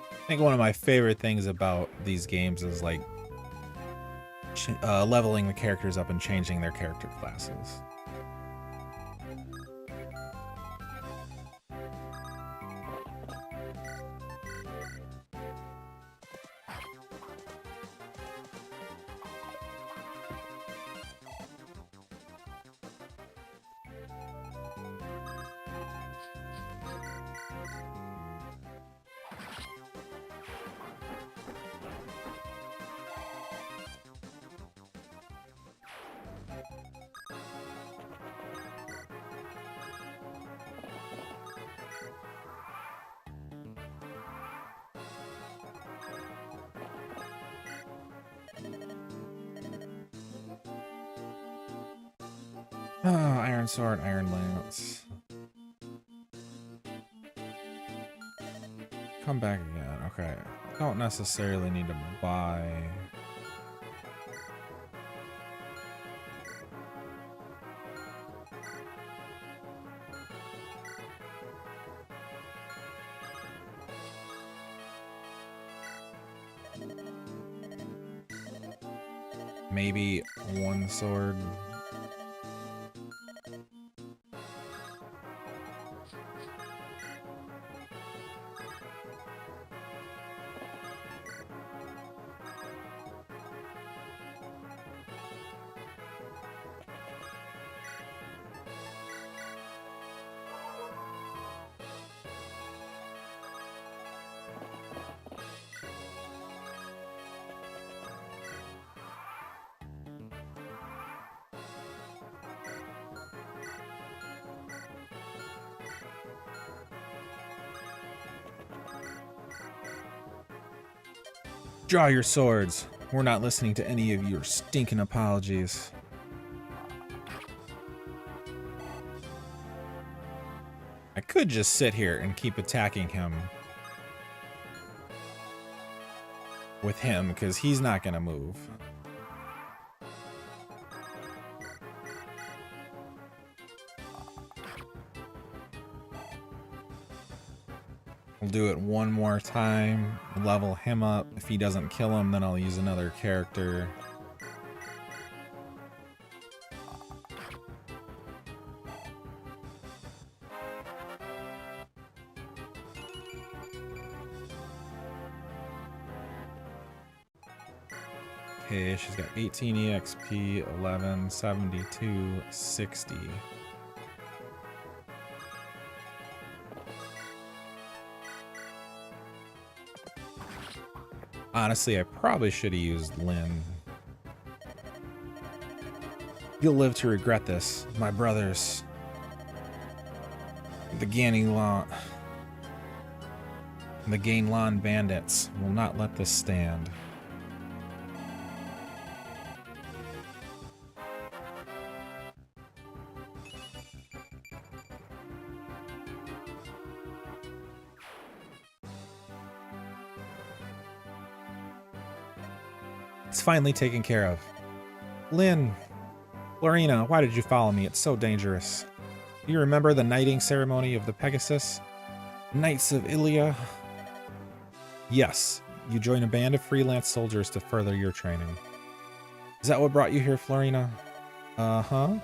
I think one of my favorite things about these games is like leveling the characters up and changing their character classes. Oh, Iron Sword, Iron Lance. Come back again. Okay. Don't necessarily need to buy. Maybe one sword. Draw your swords. We're not listening to any of your stinking apologies. I could just sit here and keep attacking him with him, because he's not going to move. We'll do it one more time, level him up. If he doesn't kill him, then I'll use another character. Okay, she's got 18 EXP, 11, 72, 60. Honestly, I probably should have used Lyn. You'll live to regret this, my brothers. The Gainlan bandits will not let this stand. It's finally taken care of. Lyn, Florina, why did you follow me? It's so dangerous. Do you remember the knighting ceremony of the Pegasus? Knights of Ilia? Yes, you joined a band of freelance soldiers to further your training. Is that what brought you here, Florina? Uh-huh.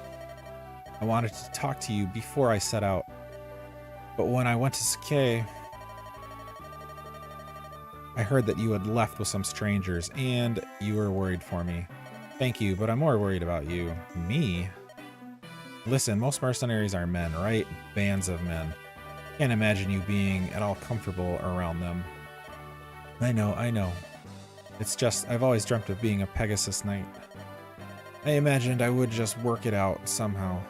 I wanted to talk to you before I set out. But when I went to Sakai, I heard that you had left with some strangers, and you were worried for me. Thank you, but I'm more worried about you. Me? Listen, most mercenaries are men, right? Bands of men. Can't imagine you being at all comfortable around them. I know. It's just, I've always dreamt of being a Pegasus Knight. I imagined I would just work it out somehow.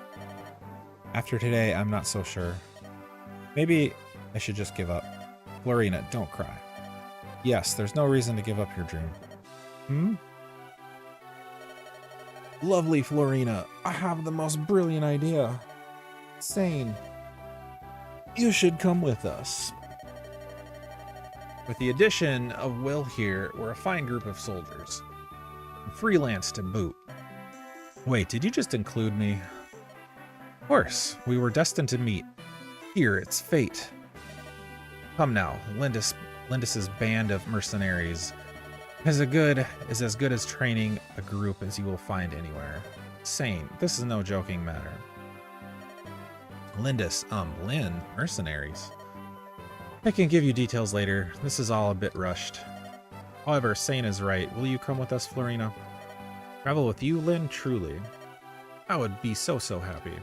After today, I'm not so sure. Maybe I should just give up. Florina, don't cry. Yes, there's no reason to give up your dream. Lovely Florina, I have the most brilliant idea. Sane. You should come with us. With the addition of Will here, we're a fine group of soldiers. Freelance to boot. Wait, did you just include me? Of course, we were destined to meet. Here, it's fate. Come now, Lindis's band of mercenaries is as good as training a group as you will find anywhere. Sane, this is no joking matter. Lindis, Lynn, mercenaries. I can give you details later. This is all a bit rushed. However, Sane is right. Will you come with us, Florina? Travel with you, Lynn? Truly. I would be so happy.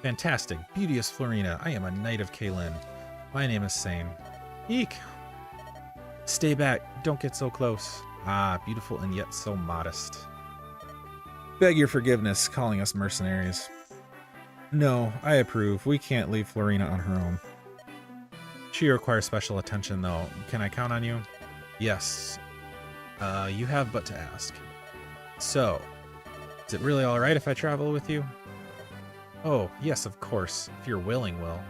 Fantastic. Beauteous Florina. I am a knight of Kaelin. My name is Sane. Eek. Stay back. Don't get so close. Ah, beautiful and yet so modest. Beg your forgiveness, calling us mercenaries. No, I approve. We can't leave Florina on her own. She requires special attention, though. Can I count on you? Yes. You have but to ask. So, is it really alright if I travel with you? Oh, yes, of course. If you're willing, Will.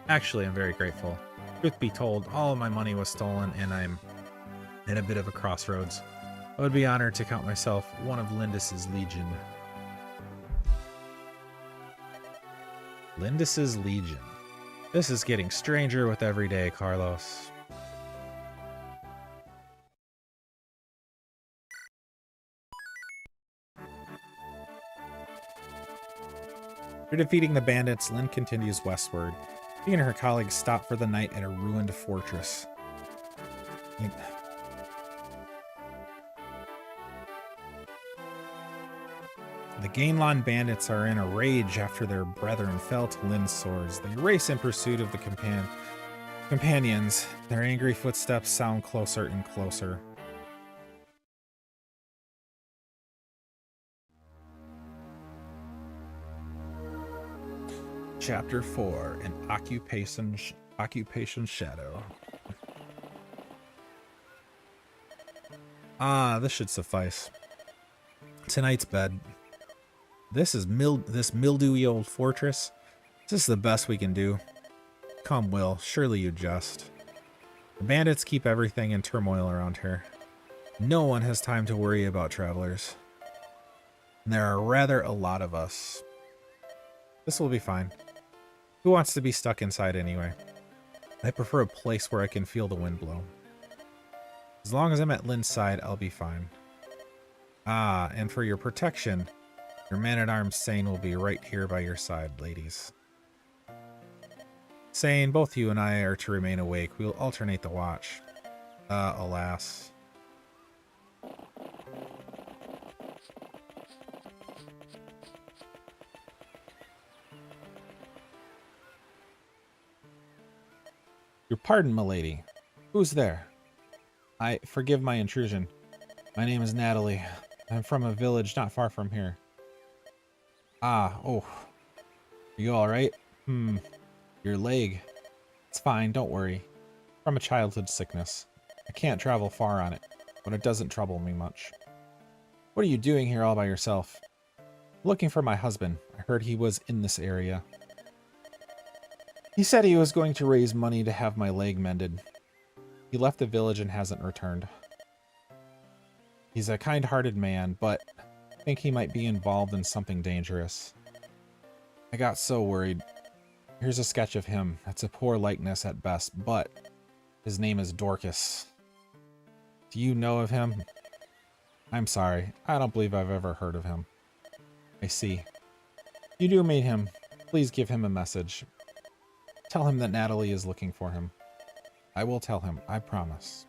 Actually, I'm very grateful. Truth be told, all of my money was stolen, and I'm at a bit of a crossroads. I would be honored to count myself one of Lindis's legion. Lindis's legion. This is getting stranger with every day, Carlos. After defeating the bandits, Lynn continues westward. She and her colleagues stop for the night at a ruined fortress. The Gainlon bandits are in a rage after their brethren fell to Lynn's swords. They race in pursuit of the companions. Their angry footsteps sound closer and closer. Chapter 4, an occupation shadow. Ah, this should suffice. Tonight's bed. This mildewy old fortress. This is the best we can do. Come, Will, surely you jest. The bandits keep everything in turmoil around here. No one has time to worry about travelers. And there are rather a lot of us. This will be fine. Who wants to be stuck inside anyway? I prefer a place where I can feel the wind blow. As long as I'm at Lynn's side, I'll be fine. Ah, and for your protection, your man-at-arms Sane will be right here by your side, ladies. Sane, both you and I are to remain awake. We'll alternate the watch. Alas. Your pardon, milady. Who's there? Forgive my intrusion. My name is Natalie. I'm from a village not far from here. Ah, oh. Are you alright? Your leg. It's fine, don't worry. From a childhood sickness. I can't travel far on it, but it doesn't trouble me much. What are you doing here all by yourself? Looking for my husband. I heard he was in this area. He said he was going to raise money to have my leg mended. He left the village and hasn't returned. He's a kind-hearted man, but think he might be involved in something dangerous. I got so worried. Here's a sketch of him. It's a poor likeness at best, but his name is Dorcas. Do you know of him? I'm sorry. I don't believe I've ever heard of him. I see. You do meet him. Please give him a message. Tell him that Natalie is looking for him. I will tell him. I promise.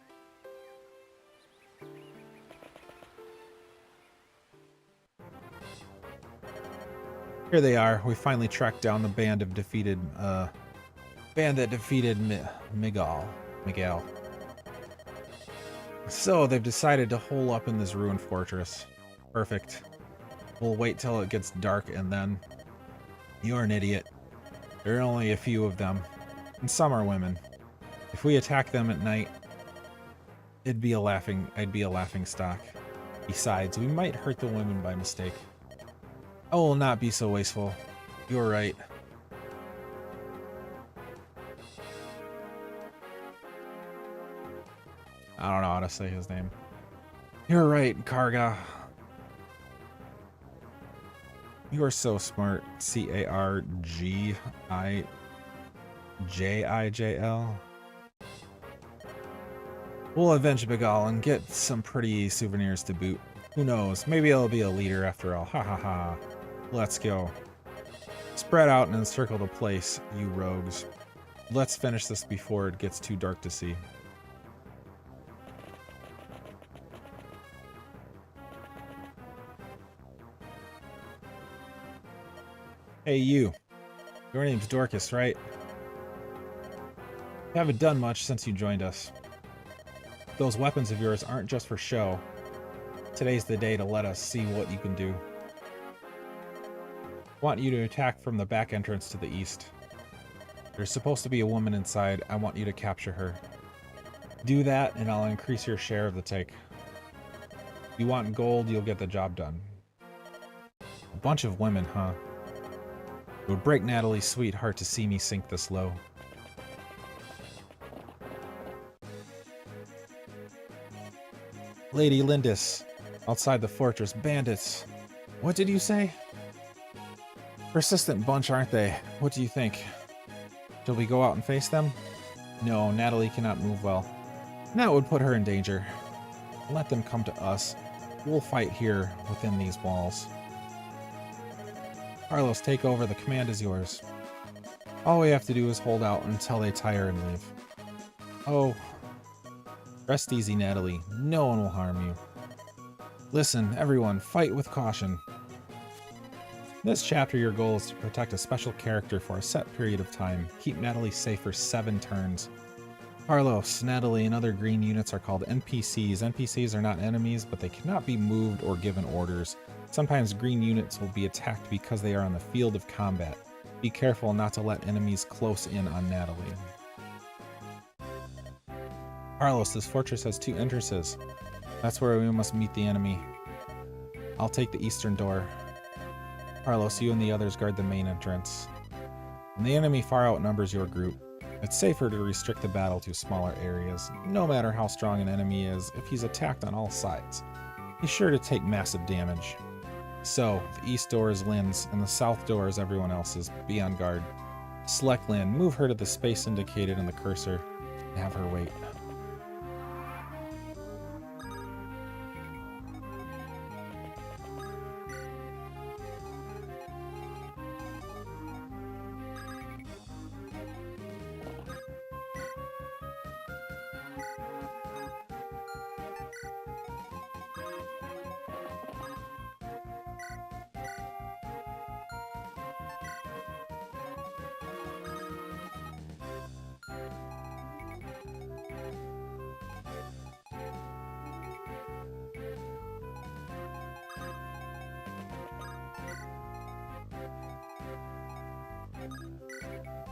Here they are. We finally tracked down the band that defeated Miguel. So they've decided to hole up in this ruined fortress. Perfect. We'll wait till it gets dark and then... You're an idiot. There are only a few of them, and some are women. If we attack them at night, I'd be a laughing stock. Besides, we might hurt the women by mistake. I will not be so wasteful. You're right. I don't know how to say his name. You're right, Karga. You are so smart. Cargijil. We'll avenge Miguel and get some pretty souvenirs to boot. Who knows? Maybe I'll be a leader after all. Ha ha ha. Let's go. Spread out and encircle the place, you rogues. Let's finish this before it gets too dark to see. Hey, you. Your name's Dorcas, right? You haven't done much since you joined us. Those weapons of yours aren't just for show. Today's the day to let us see what you can do. I want you to attack from the back entrance to the east. There's supposed to be a woman inside. I want you to capture her. Do that, and I'll increase your share of the take. If you want gold, you'll get the job done. A bunch of women, huh? It would break Natalie's sweet heart to see me sink this low. Lady Lyndis, outside the fortress, bandits. What did you say? Persistent bunch, aren't they? What do you think? Shall we go out and face them? No, Natalie cannot move well. That would put her in danger. Let them come to us. We'll fight here within these walls. Carlos, take over. The command is yours. All we have to do is hold out until they tire and leave. Oh. Rest easy, Natalie. No one will harm you. Listen, everyone, fight with caution. In this chapter, your goal is to protect a special character for a set period of time. Keep Natalie safe for 7 turns. Carlos, Natalie, and other green units are called NPCs. NPCs are not enemies, but they cannot be moved or given orders. Sometimes green units will be attacked because they are on the field of combat. Be careful not to let enemies close in on Natalie. Carlos, this fortress has 2 entrances. That's where we must meet the enemy. I'll take the eastern door. Carlos, you and the others guard the main entrance. When the enemy far outnumbers your group, it's safer to restrict the battle to smaller areas. No matter how strong an enemy is, if he's attacked on all sides, he's sure to take massive damage. So, the east door is Lyns, and the south door is everyone else's. Be on guard. Select Lyn, move her to the space indicated in the cursor, and have her wait.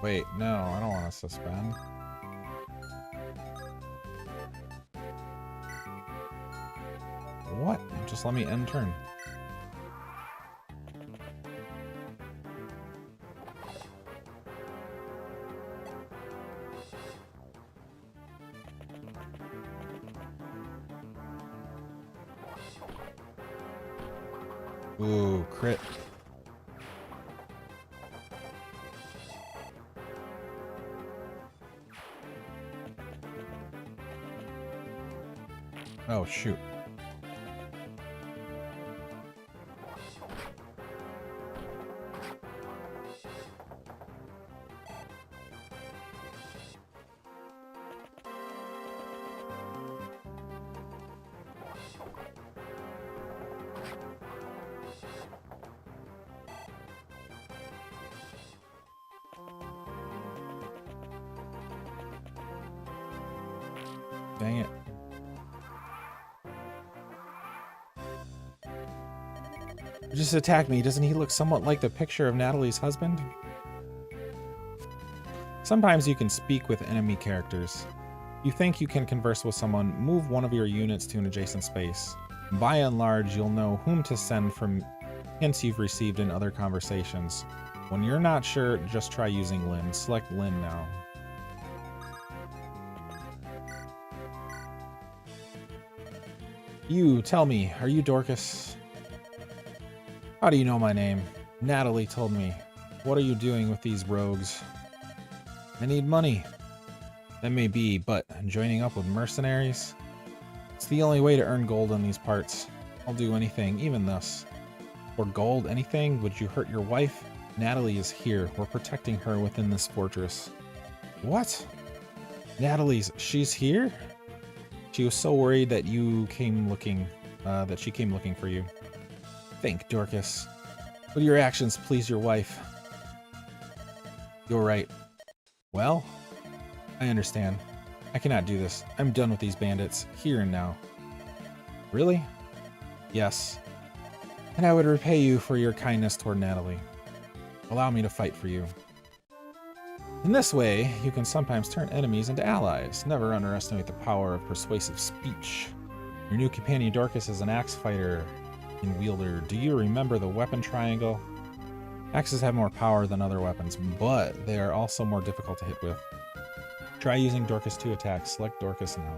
Wait, no, I don't want to suspend. What? Just let me end turn. Ooh, crit. Oh, shoot. Dang it. Just attacked me. Doesn't he look somewhat like the picture of Natalie's husband? Sometimes you can speak with enemy characters. You think you can converse with someone, move one of your units to an adjacent space. By and large, you'll know whom to send from hints you've received in other conversations. When you're not sure, just try using Lyns. Select Lyn now. You, tell me, are you Dorcas? How do you know my name? Natalie told me. What are you doing with these rogues? I need money. That may be, but joining up with mercenaries? It's the only way to earn gold in these parts. I'll do anything, even this. For gold, anything? Would you hurt your wife? Natalie is here. We're protecting her within this fortress. What? She's here? She was so worried that you came looking, that she came looking for you. Think, Dorcas. Will your actions please your wife? You're right. Well, I understand. I cannot do this. I'm done with these bandits, here and now. Really? Yes. And I would repay you for your kindness toward Natalie. Allow me to fight for you. In this way, you can sometimes turn enemies into allies. Never underestimate the power of persuasive speech. Your new companion Dorcas is an axe fighter and wielder. Do you remember the weapon triangle? Axes have more power than other weapons, but they are also more difficult to hit with. Try using Dorcas to attack. Select Dorcas now.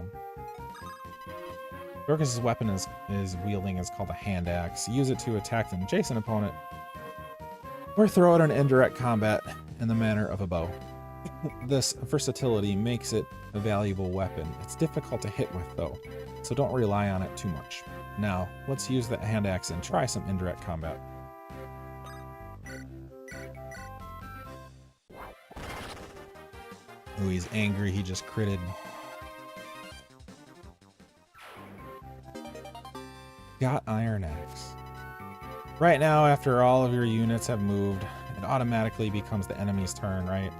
Dorcas's weapon is wielding is called a hand axe. Use it to attack an adjacent opponent, or throw it in indirect combat in the manner of a bow. This versatility makes it a valuable weapon. It's difficult to hit with though, so don't rely on it too much. Now, let's use the hand axe and try some indirect combat. Ooh, he's angry, he just critted. Got Iron Axe. Right now, after all of your units have moved, it automatically becomes the enemy's turn, right?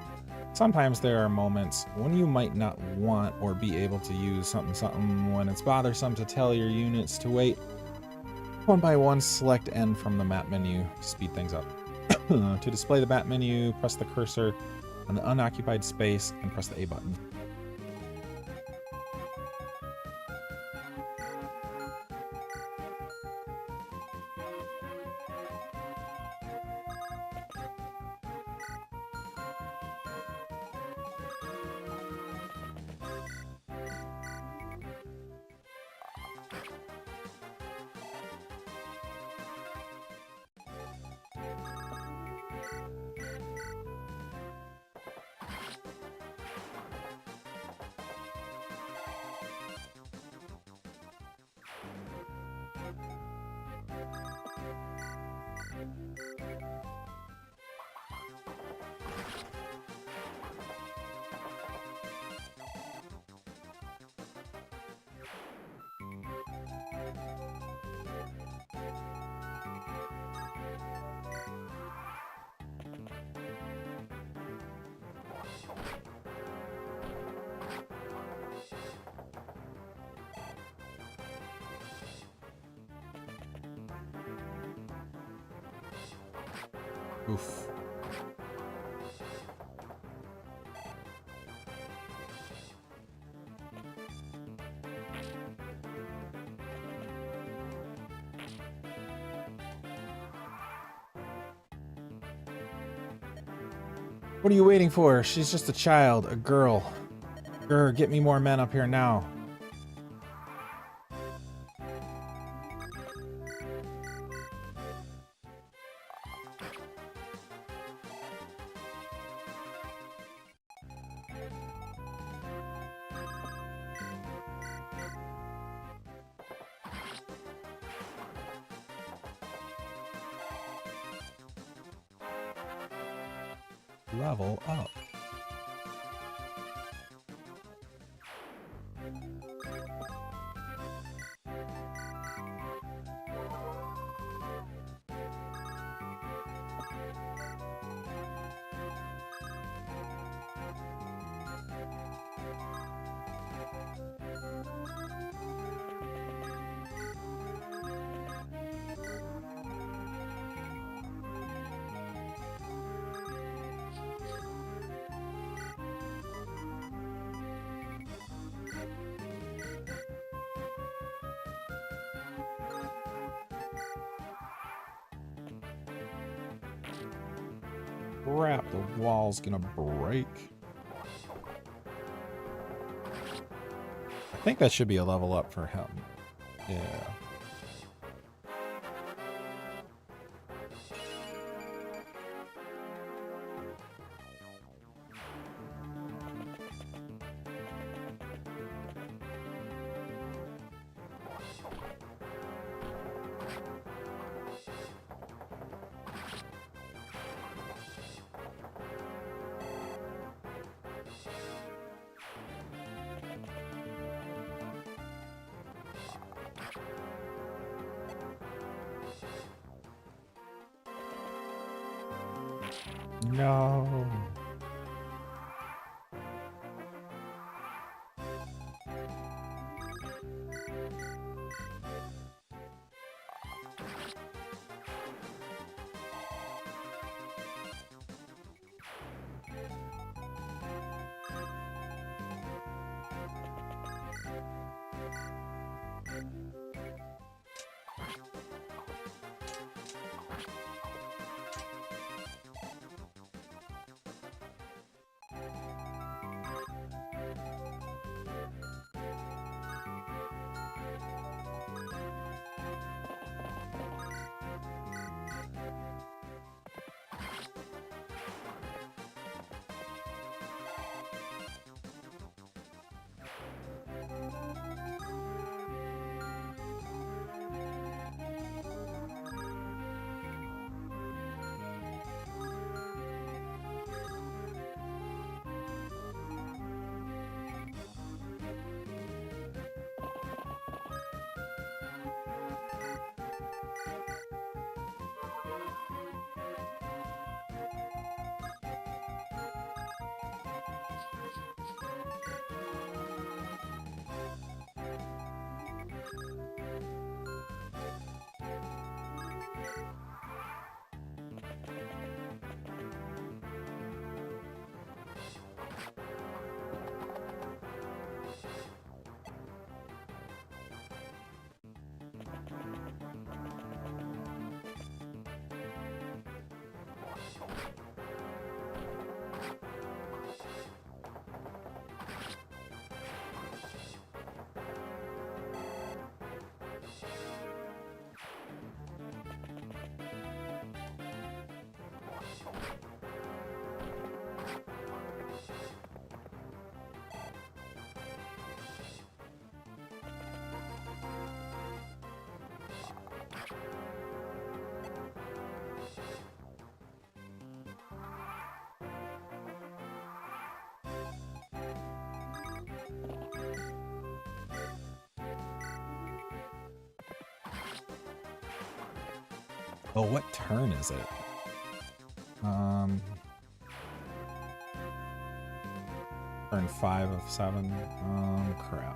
Sometimes there are moments when you might not want or be able to use something when it's bothersome to tell your units to wait. One by one, select N from the map menu to speed things up. To display the map menu, press the cursor on the unoccupied space and press the A button. Oof. What are you waiting for? She's just a child, a girl. Grr, get me more men up here now. level up. Crap, the wall's gonna break. I think that should be a level up for him. Yeah. No. Oh, what turn is it? Turn 5 of 7. Crap.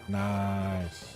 Nice.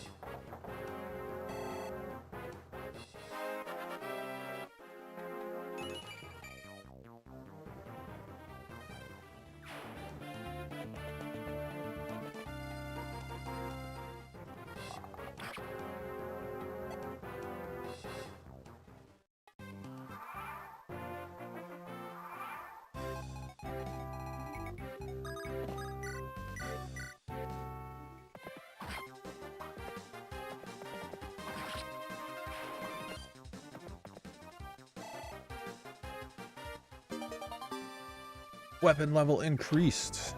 Weapon level increased.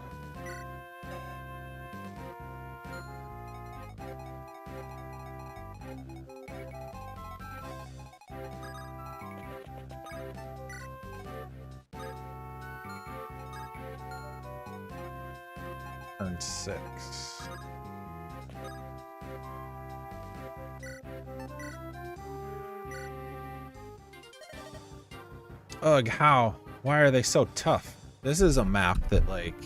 Turn 6. Ugh, how? Why are they so tough? This is a map that, like,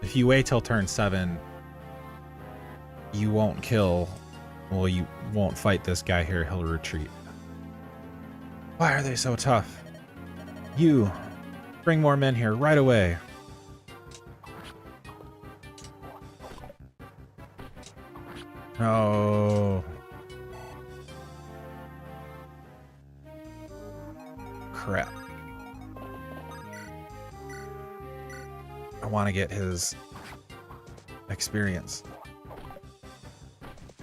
if you wait till turn 7, you won't kill, well, you won't fight this guy here, he'll retreat. Why are they so tough? You, bring more men here right away. Oh. Crap. I want to get his experience.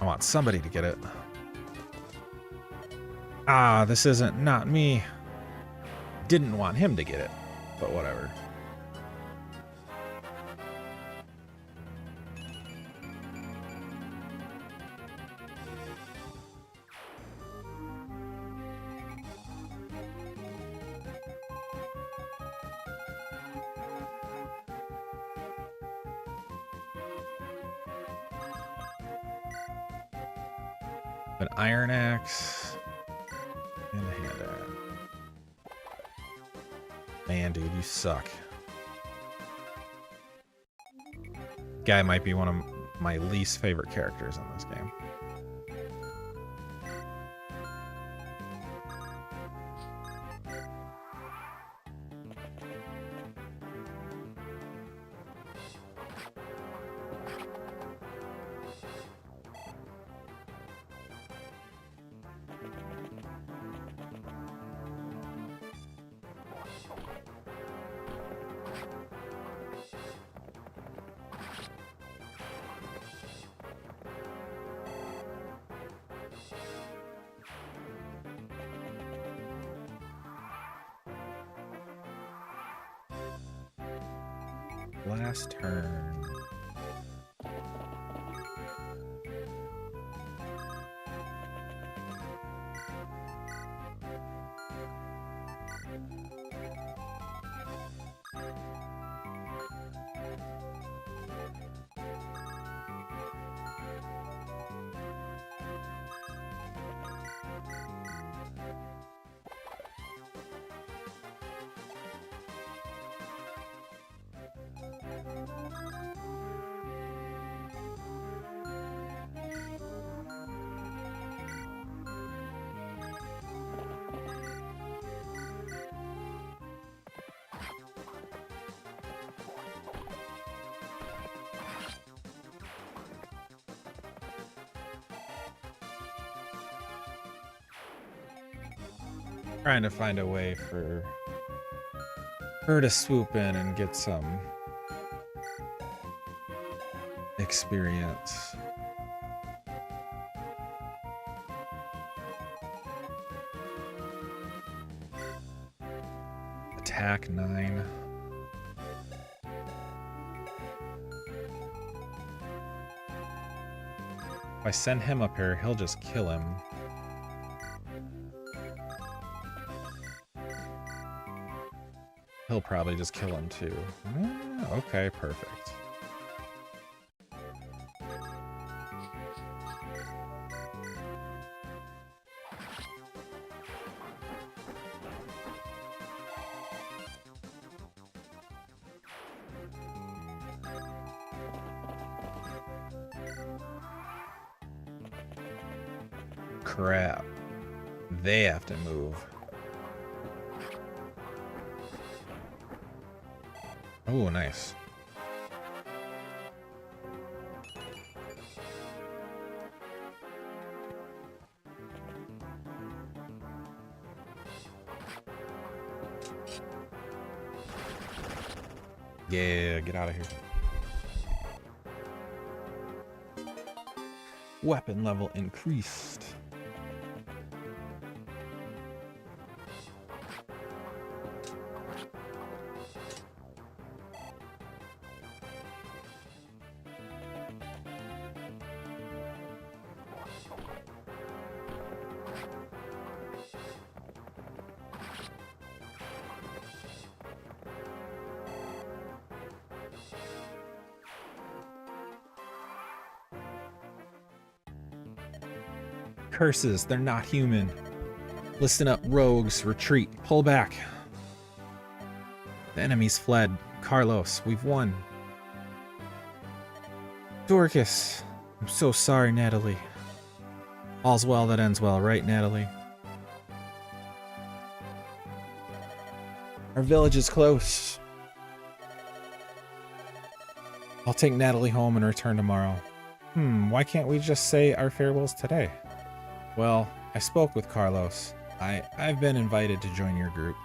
I want somebody to get it. Ah, this isn't not me. Didn't want him to get it, but whatever. An iron axe and a hand axe. Man, dude, you suck. Guy might be one of my least favorite characters in this game. Last turn. Trying to find a way for her to swoop in and get some experience. Attack 9. If I send him up here, he'll just kill him. He'll probably just kill him too. Okay, perfect. Crap. They have to move. Oh, nice. Yeah, get out of here. Weapon level increased. Curses, they're not human. Listen up, rogues. Retreat. Pull back. The enemy's fled. Carlos, we've won. Dorcas. I'm so sorry, Natalie. All's well that ends well, right, Natalie? Our village is close. I'll take Natalie home and return tomorrow. Why can't we just say our farewells today? Well, I spoke with Carlos. I've been invited to join your group.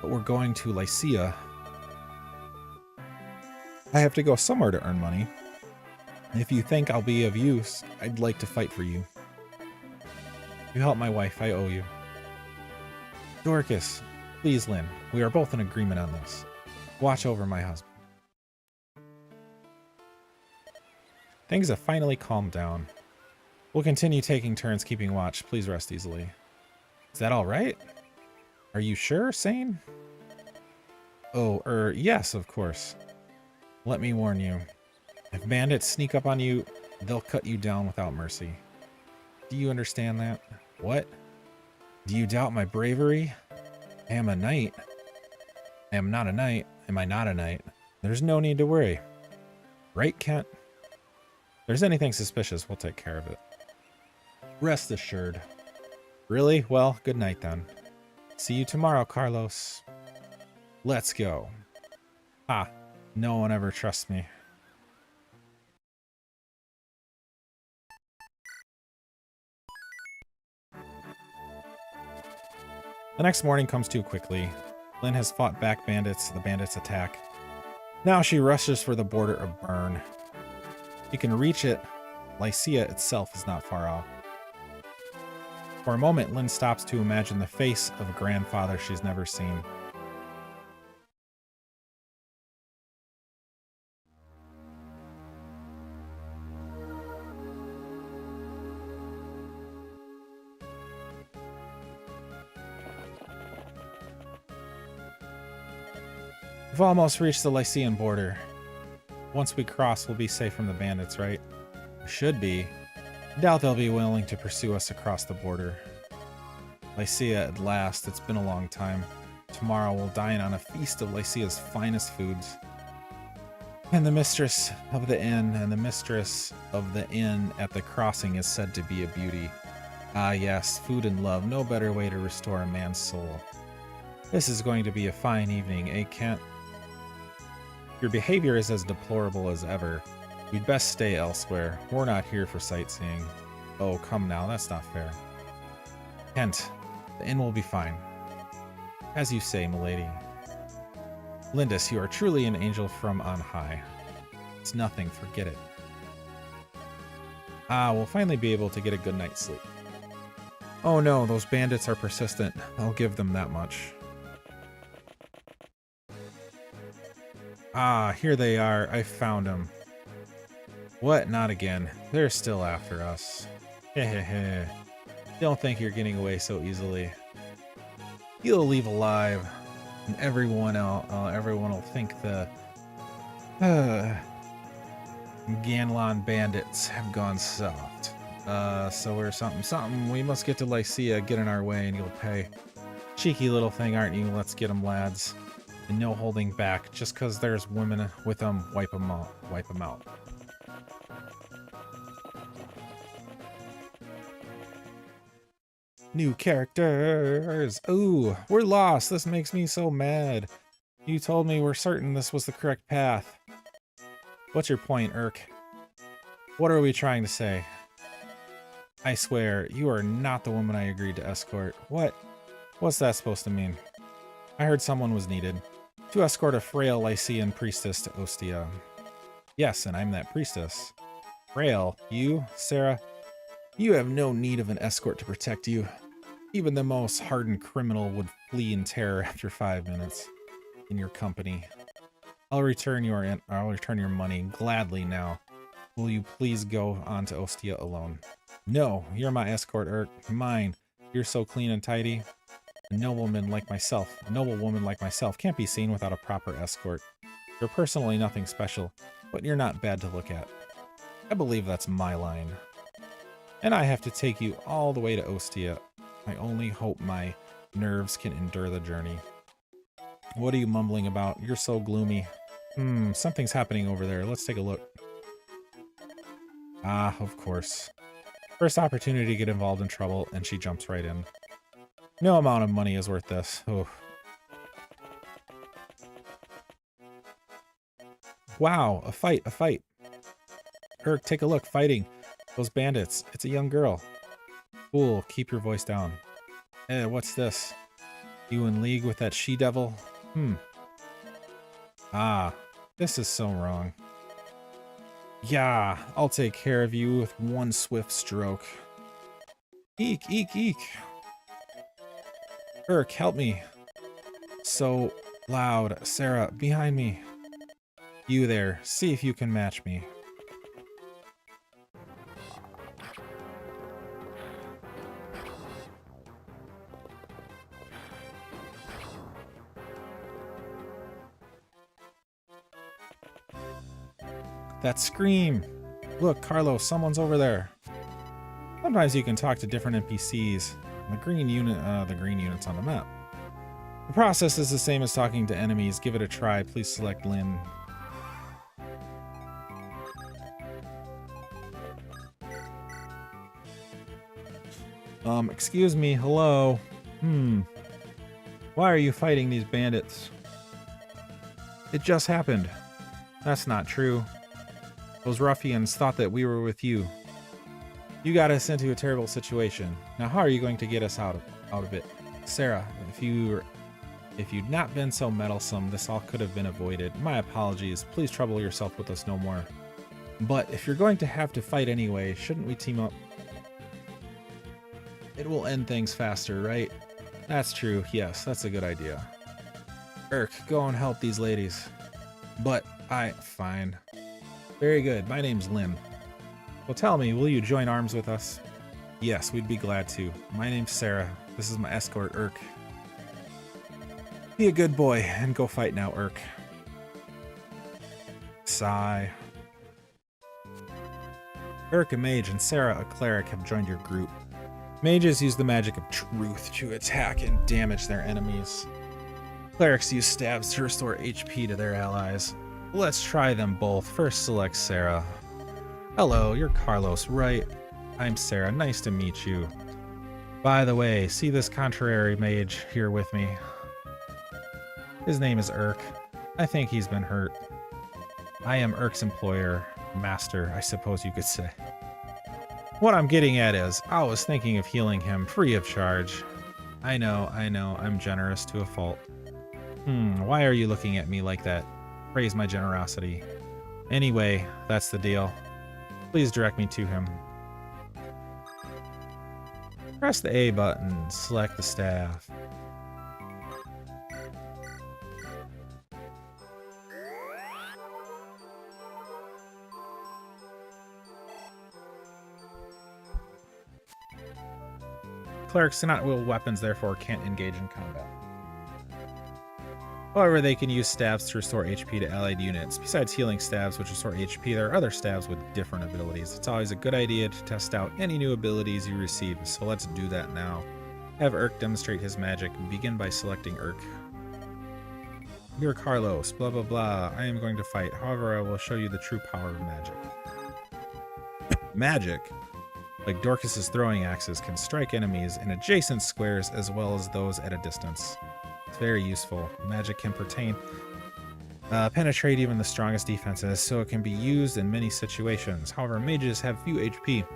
But we're going to Lycia. I have to go somewhere to earn money. If you think I'll be of use, I'd like to fight for you. You helped my wife, I owe you. Dorcas, please, Lyn, we are both in agreement on this. Watch over my husband. Things have finally calmed down. We'll continue taking turns keeping watch. Please rest easily. Is that all right? Are you sure, Sane? Oh, yes, of course. Let me warn you. If bandits sneak up on you, they'll cut you down without mercy. Do you understand that? What? Do you doubt my bravery? I am a knight. I am not a knight. Am I not a knight? There's no need to worry. Right, Kent? If there's anything suspicious, we'll take care of it. Rest assured. Really? Well, good night then. See you tomorrow, Carlos. Let's go. Ah, no one ever trusts me. The next morning comes too quickly. Lyn has fought back bandits. The bandits attack. Now she rushes for the border of Bern. You can reach it. Lycia itself is not far off. For a moment, Lyn stops to imagine the face of a grandfather she's never seen. We've almost reached the Lycian border. Once we cross, we'll be safe from the bandits, right? We should be. I doubt they'll be willing to pursue us across the border. Lycia at last. It's been a long time. Tomorrow we'll dine on a feast of Lycia's finest foods. And the mistress of the inn at the crossing is said to be a beauty. Ah yes, food and love. No better way to restore a man's soul. This is going to be a fine evening, eh, Kent? Your behavior is as deplorable as ever. We'd best stay elsewhere. We're not here for sightseeing. Oh, come now, that's not fair. Kent, the inn will be fine. As you say, milady. Lindis, you are truly an angel from on high. It's nothing, forget it. Ah, we'll finally be able to get a good night's sleep. Oh no, those bandits are persistent. I'll give them that much. Ah, here they are. I found them. What? Not again. They're still after us. Hehehe. Don't think you're getting away so easily. You'll leave alive, and everyone will think the Ganlon bandits have gone soft. So we're something. We must get to Lycia, get in our way, and you'll pay. Cheeky little thing, aren't you? Let's get them, lads. And no holding back. Just 'cause there's women with them, wipe them out. Wipe them out. New characters. Ooh, we're lost. This makes me so mad. You told me we're certain this was the correct path. What's your point, Urk? What are we trying to say? I swear, you are not the woman I agreed to escort. What? What's that supposed to mean? I heard someone was needed to escort a frail Lycian priestess to Ostia. Yes, and I'm that priestess. Frail? You, Sarah? You have no need of an escort to protect you. Even the most hardened criminal would flee in terror after 5 minutes in your company. I'll return your money gladly now. Will you please go on to Ostia alone? No, you're my escort, Urk. Mine. You're so clean and tidy. A noble woman like myself can't be seen without a proper escort. You're personally nothing special, but you're not bad to look at. I believe that's my line. And I have to take you all the way to Ostia. I only hope my nerves can endure the journey. What are you mumbling about? You're so gloomy. Something's happening over there. Let's take a look. Ah, of course. First opportunity to get involved in trouble, and she jumps right in. No amount of money is worth this. Oh. Wow, a fight. Urk, take a look, fighting. Those bandits. It's a young girl. Fool, keep your voice down. What's this? You in league with that she-devil? Ah, this is so wrong. Yeah, I'll take care of you with one swift stroke. Eek, eek, eek. Urk, help me. So loud. Sarah, behind me. You there, see if you can match me. That scream! Look, Carlos, someone's over there. Sometimes you can talk to different NPCs. The green unit's on the map. The process is the same as talking to enemies. Give it a try. Please select Lyn. Excuse me, hello. Why are you fighting these bandits? It just happened. That's not true. Those ruffians thought that we were with you. You got us into a terrible situation. Now how are you going to get us out of it? Sarah, if you'd not been so meddlesome, this all could have been avoided. My apologies. Please trouble yourself with us no more. But if you're going to have to fight anyway, shouldn't we team up? It will end things faster, right? That's true. Yes, that's a good idea. Urk, go and help these ladies. But fine. Very good. My name's Lyn. Well, tell me, will you join arms with us? Yes, we'd be glad to. My name's Sarah. This is my escort, Urk. Be a good boy and go fight now, Urk. Sigh. Urk, a mage, and Sarah, a cleric, have joined your group. Mages use the magic of truth to attack and damage their enemies. Clerics use stabs to restore HP to their allies. Let's try them both. First, select Sarah. Hello, you're Carlos, right? I'm Sarah. Nice to meet you. By the way, see this contrary mage here with me? His name is Urk. I think he's been hurt. I am Urk's employer, master, I suppose you could say. What I'm getting at is, I was thinking of healing him free of charge. I know, I'm generous to a fault. Why are you looking at me like that? Praise my generosity. Anyway, that's the deal. Please direct me to him. Press the A button, select the staff. Clerics cannot wield weapons, therefore can't engage in combat. However, they can use stabs to restore HP to allied units. Besides healing stabs, which restore HP, there are other stabs with different abilities. It's always a good idea to test out any new abilities you receive, so let's do that now. Have Urk demonstrate his magic. Begin by selecting Urk. You're Carlos, blah blah blah. I am going to fight. However, I will show you the true power of magic. Magic? like Dorcas's throwing axes, can strike enemies in adjacent squares as well as those at a distance. It's very useful. Magic can penetrate even the strongest defenses, so it can be used in many situations. However, mages have few HP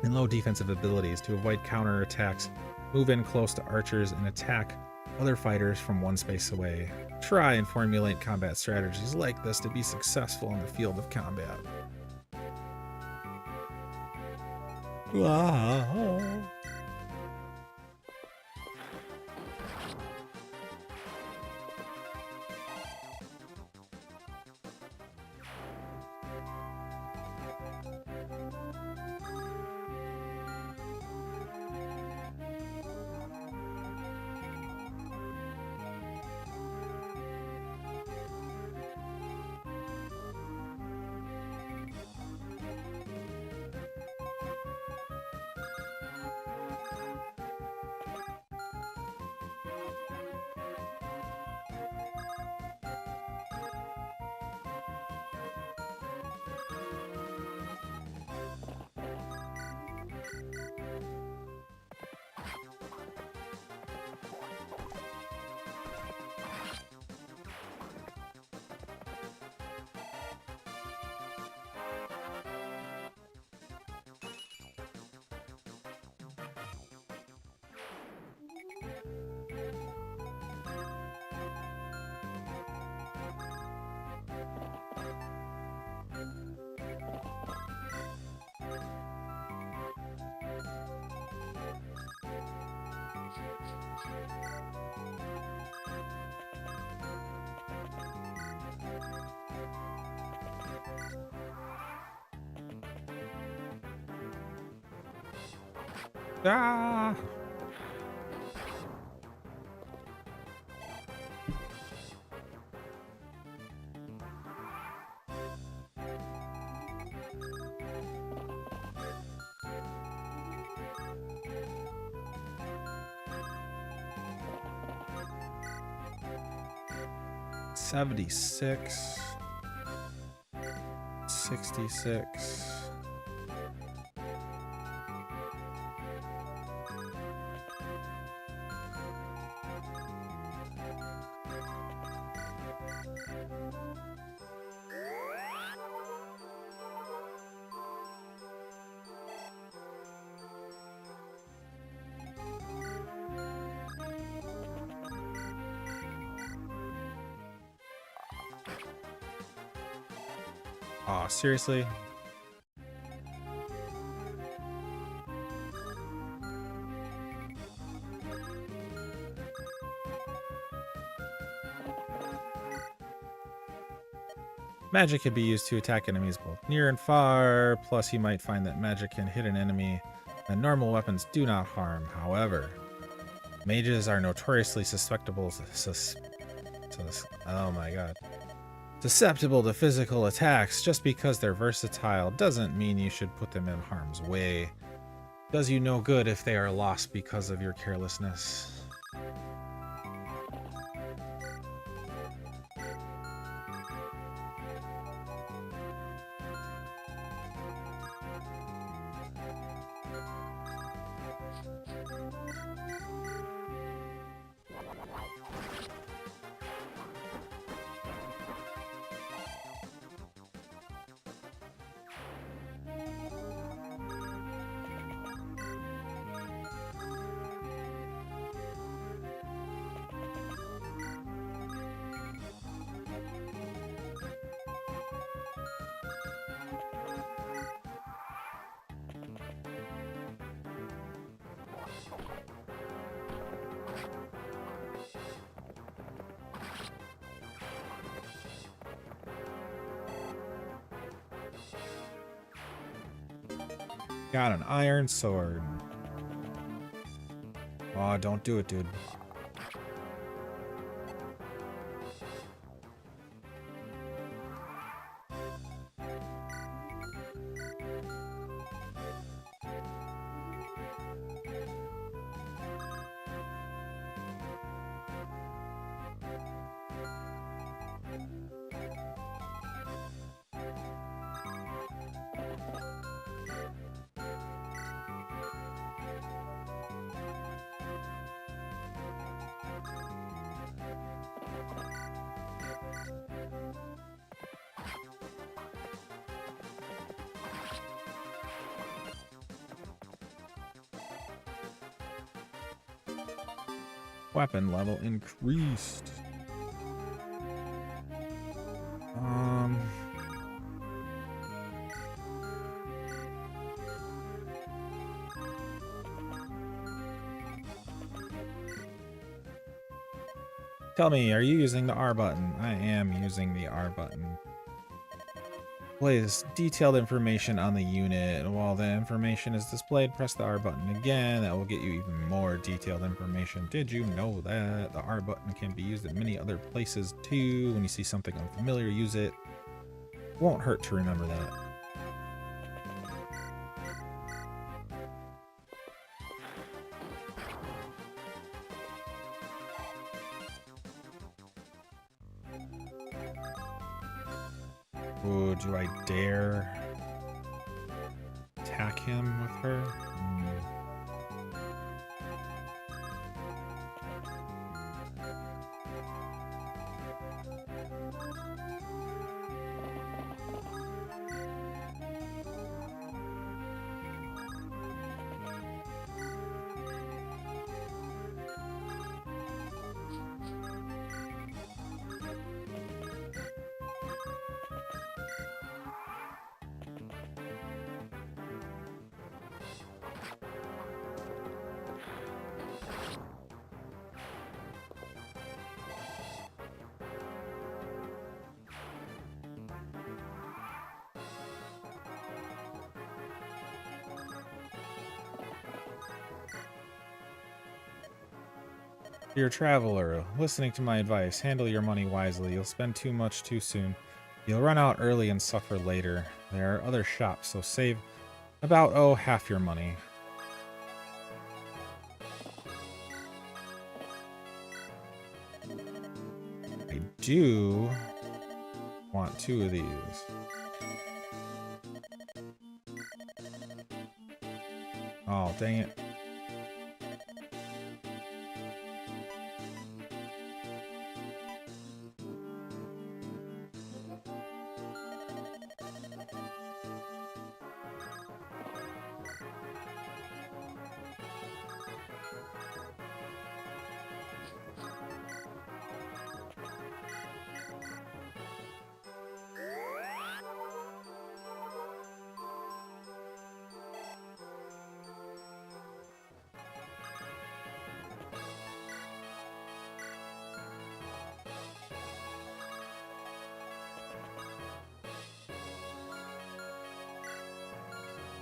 and low defensive abilities. To avoid counter attacks, move in close to archers and attack other fighters from one space away. Try and formulate combat strategies like this to be successful in the field of combat. Wow. Ah! $76, $66. Aw, seriously? Magic can be used to attack enemies both near and far, plus you might find that magic can hit an enemy that normal weapons do not harm. However, mages are notoriously susceptible to physical attacks. Just because they're versatile doesn't mean you should put them in harm's way. Does you no good if they are lost because of your carelessness. Got an iron sword. Oh, don't do it, dude. Weapon level increased. Tell me, are you using the R button? I am using the R button. Displays detailed information on the unit. While the information is displayed, press the R button again. That will get you even more detailed information. Did you know that the R button can be used in many other places too? When you see something unfamiliar, use it. Won't hurt to remember that. Ooh, do I dare attack him with her? Dear traveler, listening to my advice, handle your money wisely. You'll spend too much too soon. You'll run out early and suffer later. There are other shops, so save about, half your money. I do want 2 of these. Oh, dang it.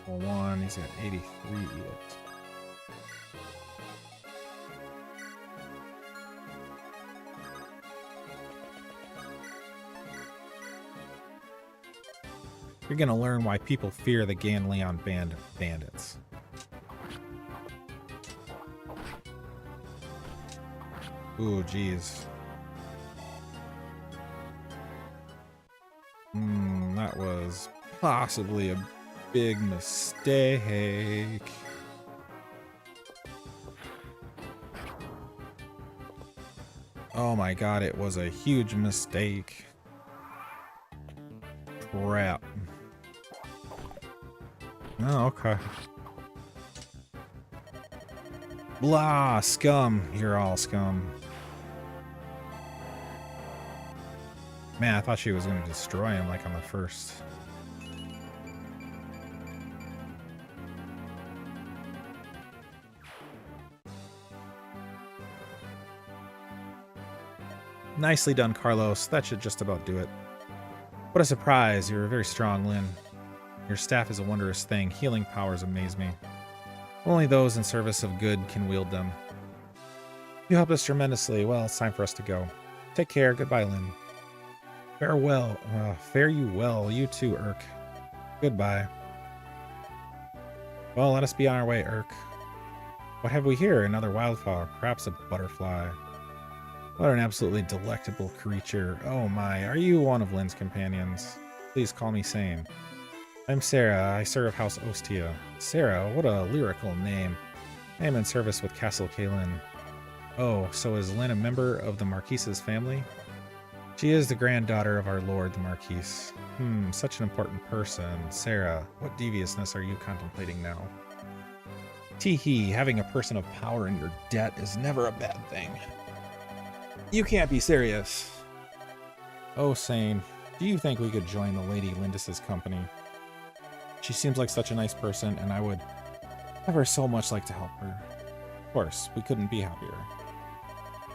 One, he's got 83 yet. You're gonna learn why people fear the Ganleon bandits. Ooh, geez. That was possibly a big mistake. Oh my god, it was a huge mistake. Crap. Oh, okay. Blah, scum. You're all scum. Man, I thought she was going to destroy him like on the first. Nicely done, Carlos. That should just about do it. What a surprise. You're very strong, Lyn. Your staff is a wondrous thing. Healing powers amaze me. Only those in service of good can wield them. You helped us tremendously. Well, it's time for us to go. Take care. Goodbye, Lyn. Farewell. Fare you well. You too, Urk. Goodbye. Well, let us be on our way, Urk. What have we here? Another wildflower. Perhaps a butterfly. What an absolutely delectable creature. Oh my, are you one of Lyn's companions? Please call me sane. I'm Sarah. I serve House Ostia. Sarah, what a lyrical name. I am in service with Castle Kaelin. Oh, so is Lyn a member of the Marquise's family? She is the granddaughter of our lord, the Marquise. Such an important person. Sarah, what deviousness are you contemplating now? Tee-hee, having a person of power in your debt is never a bad thing. You can't be serious. Oh, Sane, do you think we could join the Lady Lindis's company? She seems like such a nice person, and I would ever so much like to help her. Of course, we couldn't be happier.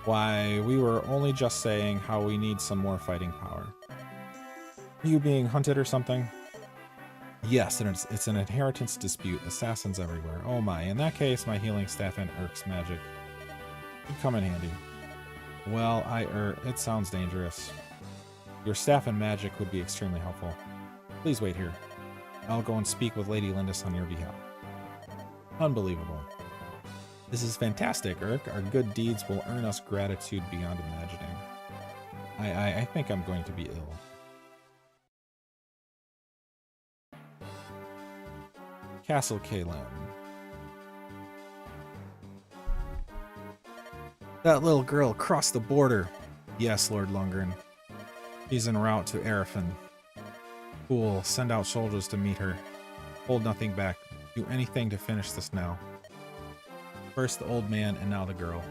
Why, we were only just saying how we need some more fighting power. Are you being hunted or something? Yes, and it's an inheritance dispute. Assassins everywhere. Oh my, in that case, my healing staff and Urk's magic could come in handy. Well, it sounds dangerous. Your staff and magic would be extremely helpful. Please wait here. I'll go and speak with Lady Lindis on your behalf. Unbelievable. This is fantastic, Urk. Our good deeds will earn us gratitude beyond imagining. I think I'm going to be ill. Castle Kaelin. That little girl crossed the border. Yes, Lord Lundgren. She's en route to Arifin. Cool. Send out soldiers to meet her. Hold nothing back. Do anything to finish this now. First the old man, and now the girl.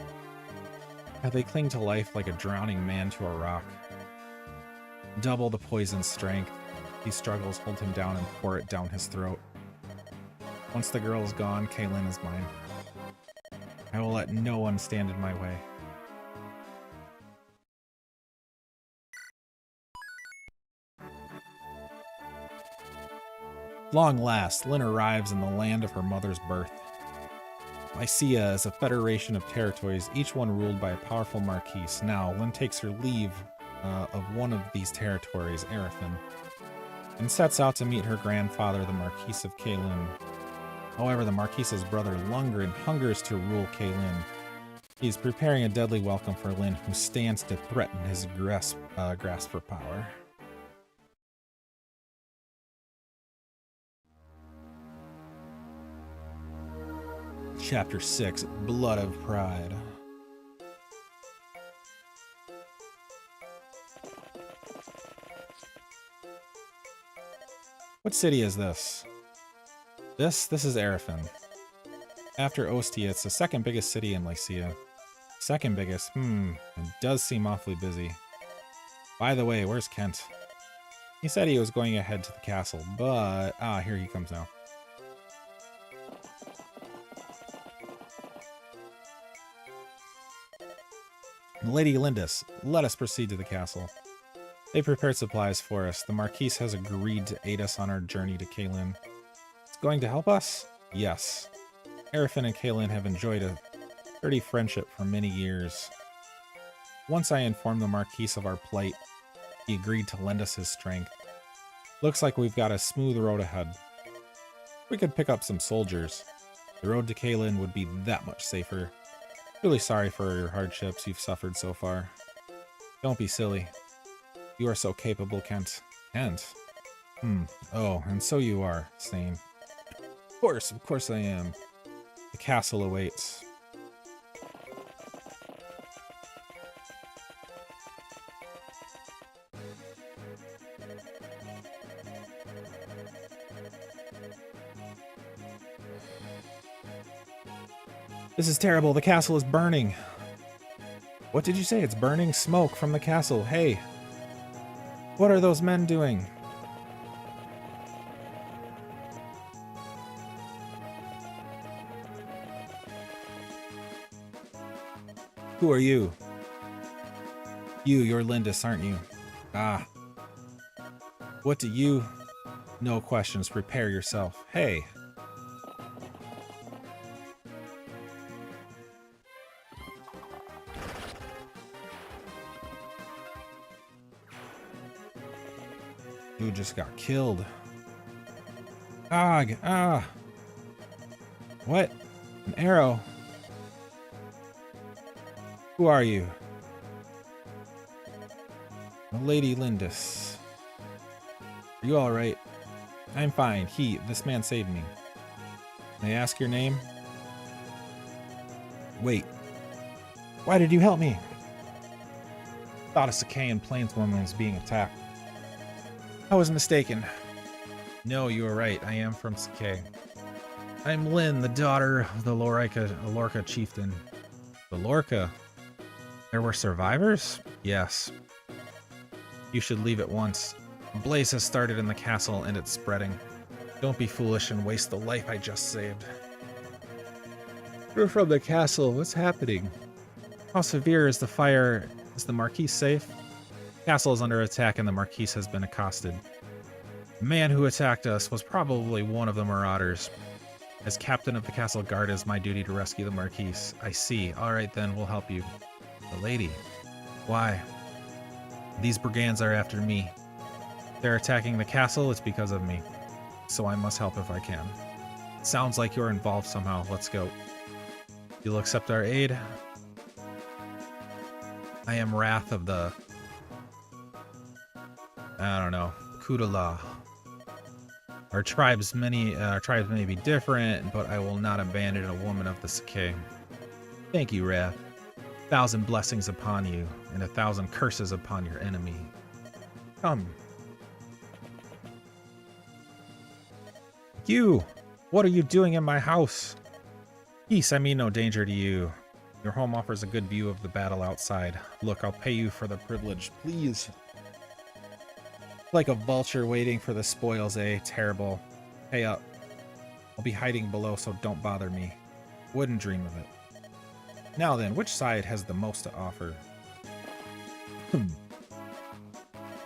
How they cling to life like a drowning man to a rock. Double the poison's strength. He struggles, hold him down, and pour it down his throat. Once the girl is gone, Kaelin is mine. I will let no one stand in my way. Long last, Lyn arrives in the land of her mother's birth. Lycia is a federation of territories, each one ruled by a powerful marquise. Now, Lyn takes her leave of one of these territories, Arifin, and sets out to meet her grandfather, the Marquis of Kaelin. However, the Marquis's brother Lundgren hungers to rule Kaelin. He is preparing a deadly welcome for Lyn, who stands to threaten his grasp for power. Chapter 6, Blood of Pride. What city is this? This is Arifin. After Ostia, it's the second biggest city in Lycia. Second biggest? It does seem awfully busy. By the way, where's Kent? He said he was going ahead to the castle, but... here he comes now. Lady Lindis, let us proceed to the castle. They prepared supplies for us. The Marquise has agreed to aid us on our journey to Kaelin. It's going to help us? Yes. Arifin and Kaelin have enjoyed a sturdy friendship for many years. Once I informed the Marquise of our plight, he agreed to lend us his strength. Looks like we've got a smooth road ahead. We could pick up some soldiers. The road to Kaelin would be that much safer. Really sorry for your hardships you've suffered so far. Don't be silly. You are so capable, Kent. Kent? Oh, and so you are, Sane. Of course I am. The castle awaits. This is terrible. The castle is burning. What did you say? It's burning? Smoke from the castle. Hey. What are those men doing? Who are you? You're Lindis, aren't you? Ah. What do you... No questions. Prepare yourself. Hey. Who just got killed? Ah! What? An arrow? Who are you? Lady Lindis. Are you alright? I'm fine. This man saved me. May I ask your name? Wait. Why did you help me? Thought a Sacaean plainswoman was being attacked. I was mistaken. No, you were right. I am from Sacae. I'm Lyn, the daughter of the Lorca chieftain. The Lorca? There were survivors? Yes. You should leave at once. A blaze has started in the castle and it's spreading. Don't be foolish and waste the life I just saved. You're from the castle. What's happening? How severe is the fire? Is the Marquise safe? The castle is under attack and the Marquise has been accosted. The man who attacked us was probably one of the marauders. As captain of the castle guard, it is my duty to rescue the Marquise. I see. All right, then, we'll help you. The lady. Why? These brigands are after me. If they're attacking the castle, it's because of me. So I must help if I can. Sounds like you're involved somehow. Let's go. You'll accept our aid? I am Wrath of the... I don't know. Kudala. Our tribes may be different, but I will not abandon a woman of the Sake. Thank you, Wrath. 1,000 blessings upon you, and 1,000 curses upon your enemy. Come. You! What are you doing in my house? Peace, I mean no danger to you. Your home offers a good view of the battle outside. Look, I'll pay you for the privilege, please. Like a vulture waiting for the spoils, eh? Terrible. Pay up. I'll be hiding below, so don't bother me. Wouldn't dream of it. Now then, which side has the most to offer?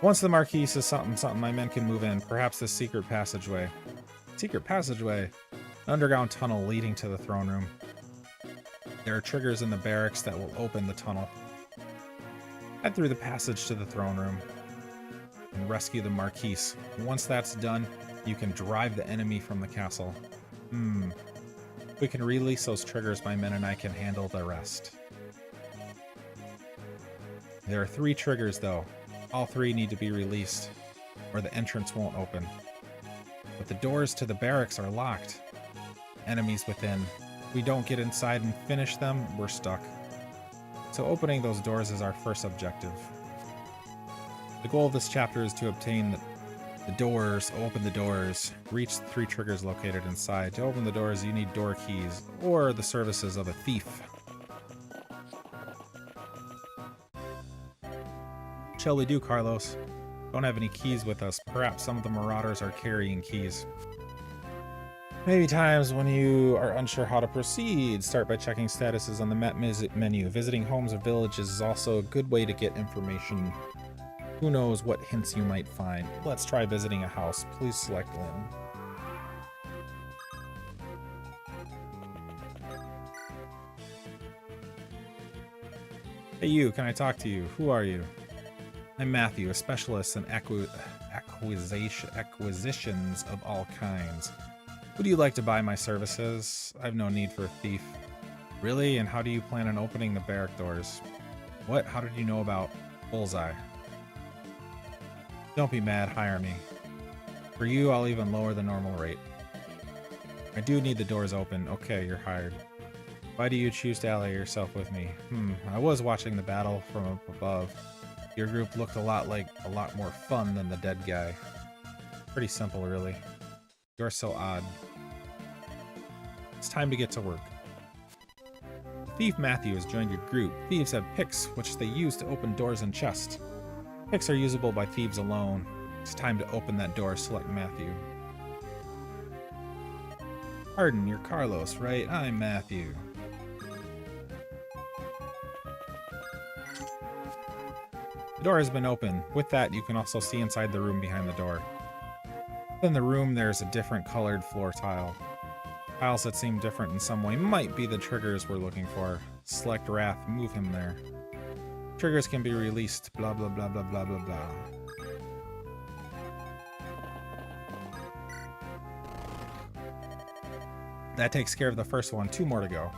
Once the Marquise is something, my men can move in. Perhaps this secret passageway. Secret passageway? An underground tunnel leading to the throne room. There are triggers in the barracks that will open the tunnel. Head through the passage to the throne room and rescue the Marquise. Once that's done, you can drive the enemy from the castle. If we can release those triggers, my men and I can handle the rest. There are 3 triggers, though. All 3 need to be released, or the entrance won't open. But the doors to the barracks are locked. Enemies within. If we don't get inside and finish them, we're stuck. So opening those doors is our first objective. The goal of this chapter is to obtain the doors, open the doors, reach the 3 triggers located inside. To open the doors, you need door keys, or the services of a thief. What shall we do, Carlos? Don't have any keys with us. Perhaps some of the marauders are carrying keys. Maybe times when you are unsure how to proceed, start by checking statuses on the map menu. Visiting homes or villages is also a good way to get information. Who knows what hints you might find. Let's try visiting a house. Please select Lyn. Hey you, can I talk to you? Who are you? I'm Matthew, a specialist in acquisitions of all kinds. Would you like to buy my services? I have no need for a thief. Really? And how do you plan on opening the barrack doors? What? How did you know about Bullseye? Don't be mad, hire me. For you, I'll even lower the normal rate. I do need the doors open. Okay, you're hired. Why do you choose to ally yourself with me? I was watching the battle from up above. Your group looked a lot more fun than the dead guy. Pretty simple, really. You're so odd. It's time to get to work. Thief Matthew has joined your group. Thieves have picks, which they use to open doors and chests. Picks are usable by thieves alone. It's time to open that door. Select Matthew. Pardon, you're Carlos, right? I'm Matthew. The door has been opened. With that, you can also see inside the room behind the door. In the room, there's a different colored floor tile. Tiles that seem different in some way might be the triggers we're looking for. Select Wrath, move him there. Triggers can be released, blah blah blah blah blah blah blah. That takes care of the first one. 2 more to go.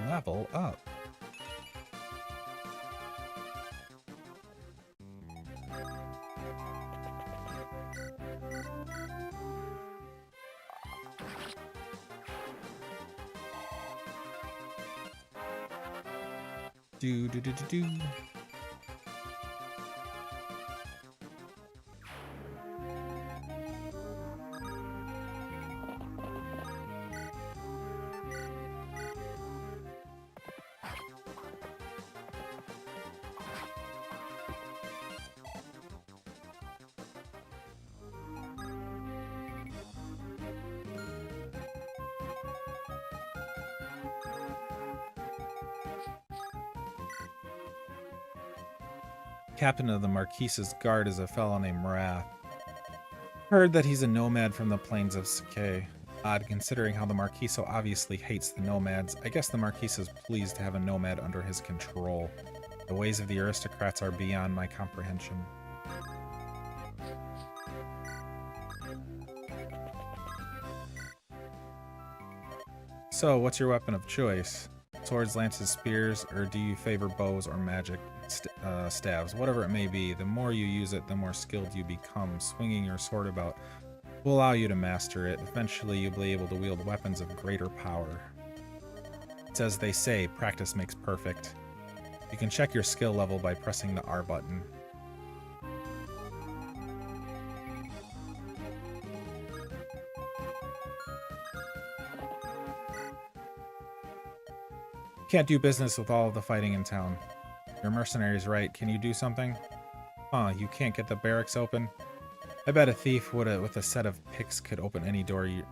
Level up. Do do do do do. Captain of the Marquise's guard is a fellow named Wrath. Heard that he's a nomad from the plains of Sakay. Odd, considering how the Marquis so obviously hates the nomads. I guess the Marquis is pleased to have a nomad under his control. The ways of the aristocrats are beyond my comprehension. So, what's your weapon of choice? Swords, lances, spears, or do you favor bows or magic staves? Whatever it may be, the more you use it, the more skilled you become. Swinging your sword about will allow you to master it. Eventually, you'll be able to wield weapons of greater power. It's as they say, practice makes perfect. You can check your skill level by pressing the R button. Can't do business with all of the fighting in town. Your mercenary's right. Can you do something? Huh, you can't get the barracks open? I bet a thief with a set of picks could open any door you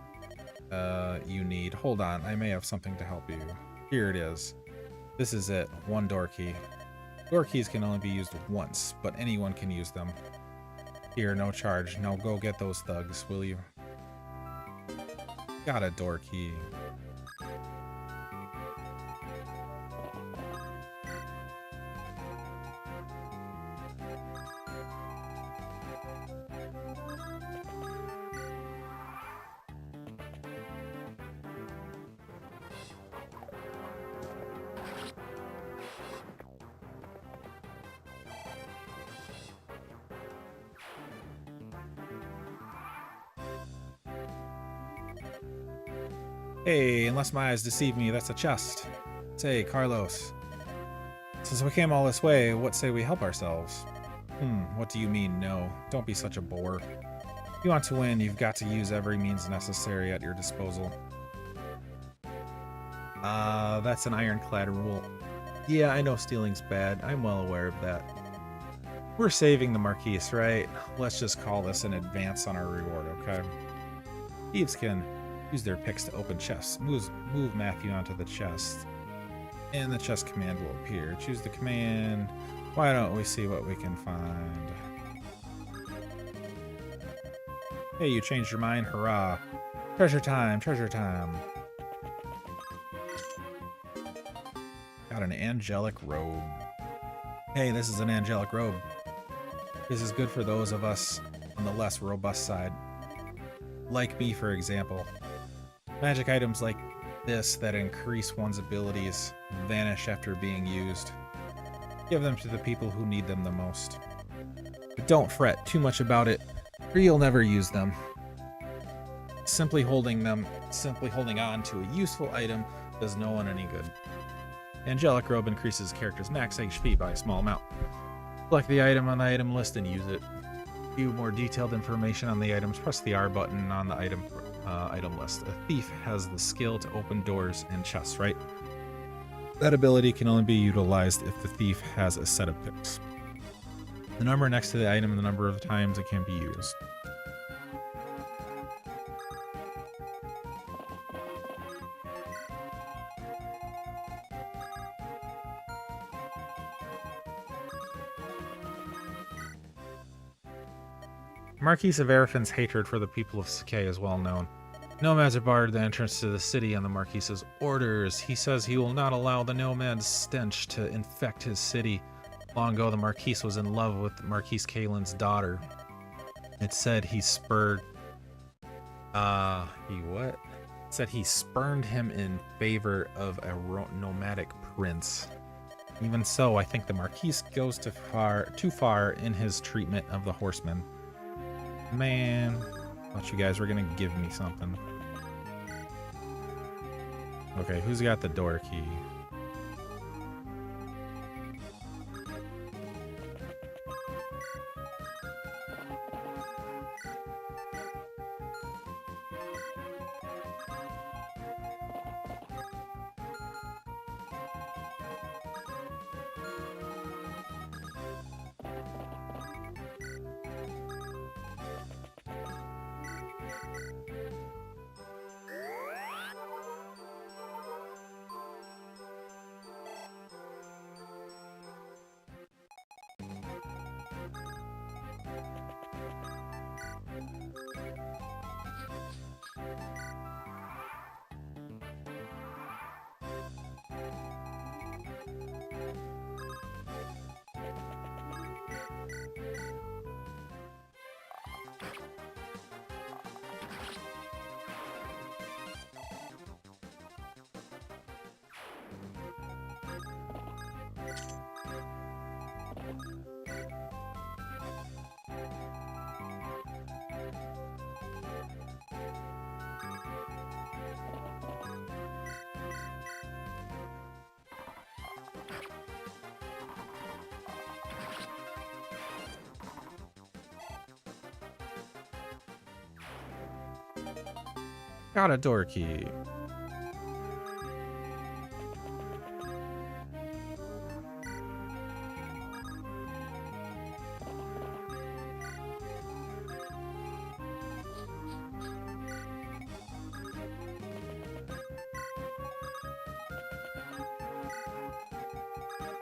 need. Hold on, I may have something to help you. Here it is. This is it, one door key. Door keys can only be used once, but anyone can use them. Here, no charge. Now go get those thugs, will you? Got a door key. Hey, unless my eyes deceive me, that's a chest. Say, Carlos. Since we came all this way, what say we help ourselves? What do you mean, no? Don't be such a bore. If you want to win, you've got to use every means necessary at your disposal. That's an ironclad rule. Yeah, I know stealing's bad. I'm well aware of that. We're saving the Marquis, right? Let's just call this an advance on our reward, okay? Thieves can use their picks to open chests. Move Matthew onto the chest, and the chest command will appear. Choose the command. Why don't we see what we can find? Hey, you changed your mind? Hurrah. Treasure time, treasure time. Got an angelic robe. Hey, this is an angelic robe. This is good for those of us on the less robust side. Like me, for example. Magic items like this that increase one's abilities vanish after being used. Give them to the people who need them the most. But don't fret too much about it, or you'll never use them. Simply holding on to a useful item does no one any good. Angelic Robe increases character's max HP by a small amount. Select the item on the item list and use it. View more detailed information on the items, press the R button on the item list. A thief has the skill to open doors and chests, right? That ability can only be utilized if the thief has a set of picks. The number next to the item and the number of times it can be used. Marquis of Arafin's hatred for the people of Sakay is well known. Nomads are barred the entrance to the city on the Marquis's orders. He says he will not allow the nomad's stench to infect his city. Long ago, the Marquis was in love with Marquis Kalen's daughter. It said he spurned... It said he spurned him in favor of a nomadic prince. Even so, I think the Marquis goes too far in his treatment of the horsemen. Man, thought you guys were gonna give me something. Okay, who's got the door key? Got a door key.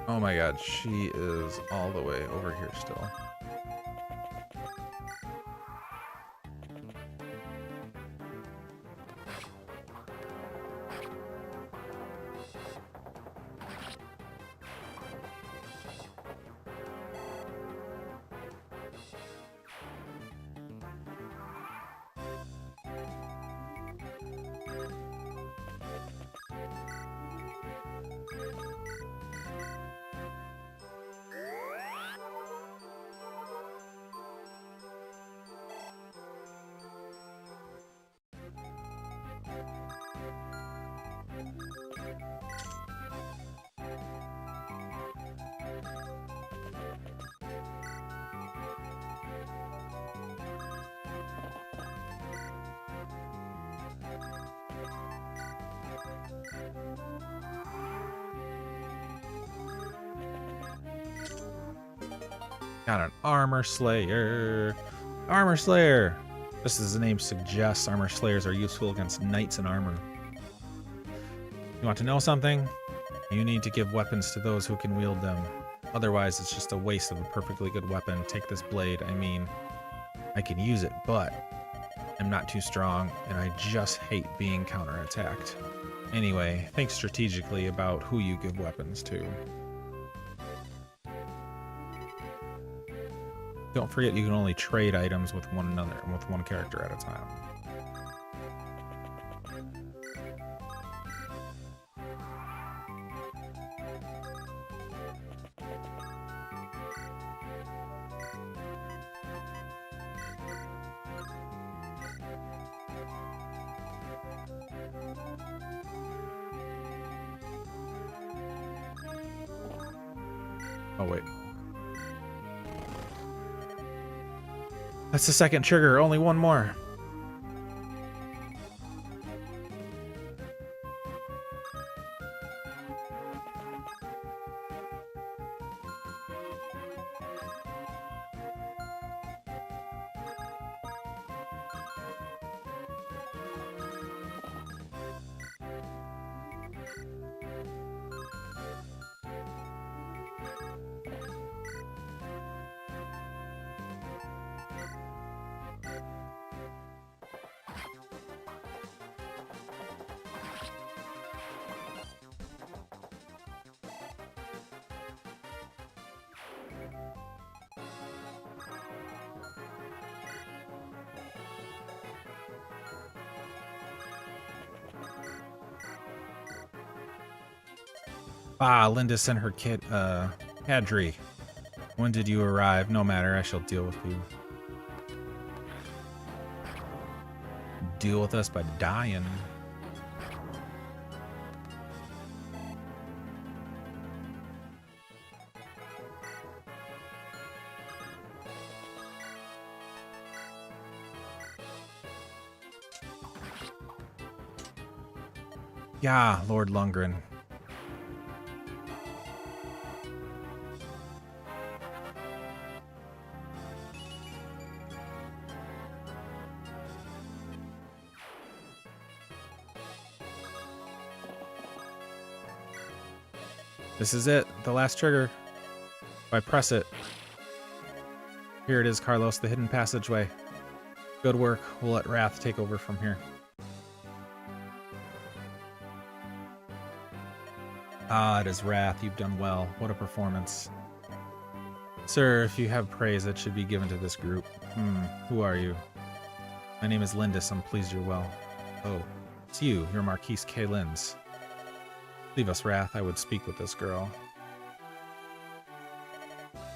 Oh my god, she is all the way over here still. Got an armor slayer. Armor slayer. Just as the name suggests, armor slayers are useful against knights in armor. You want to know something? You need to give weapons to those who can wield them. Otherwise, it's just a waste of a perfectly good weapon. Take this blade. I mean, I can use it, but I'm not too strong, and I just hate being counterattacked. Anyway, think strategically about who you give weapons to. Don't forget you can only trade items with one another, with one character at a time. Oh, wait. That's the second trigger. Only one more. Ah, Linda sent her kid, Hadri. When did you arrive? No matter, I shall deal with you. Deal with us by dying. Yeah, Lord Lundgren. This is it, the last trigger. If I press it. Here it is, Carlos, the hidden passageway. Good work. We'll let Wrath take over from here. Ah, it is Wrath. You've done well. What a performance. Sir, if you have praise, it should be given to this group. Who are you? My name is Lyndis. I'm pleased you're well. Oh, it's you. You're Marquise K. Lyns. Leave us, Wrath. I would speak with this girl.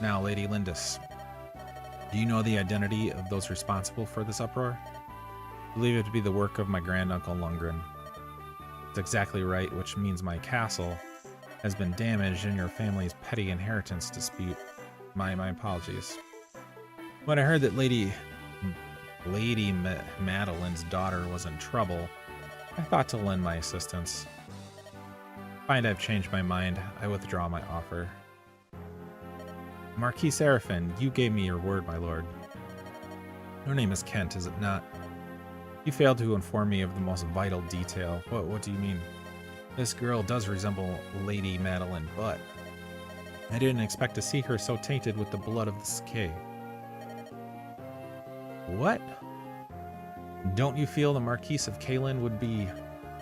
Now, Lady Lyndis, do you know the identity of those responsible for this uproar? I believe it to be the work of my granduncle Lundgren. It's exactly right, which means my castle has been damaged in your family's petty inheritance dispute. My apologies. When I heard that Lady Madeline's daughter was in trouble, I thought to lend my assistance. Find I've changed my mind. I withdraw my offer. Marquis Seraphin, you gave me your word, my lord. Your name is Kent, is it not? You failed to inform me of the most vital detail. What do you mean? This girl does resemble Lady Madeline, but I didn't expect to see her so tainted with the blood of the Sakai. What? Don't you feel the Marquis of Kalin would be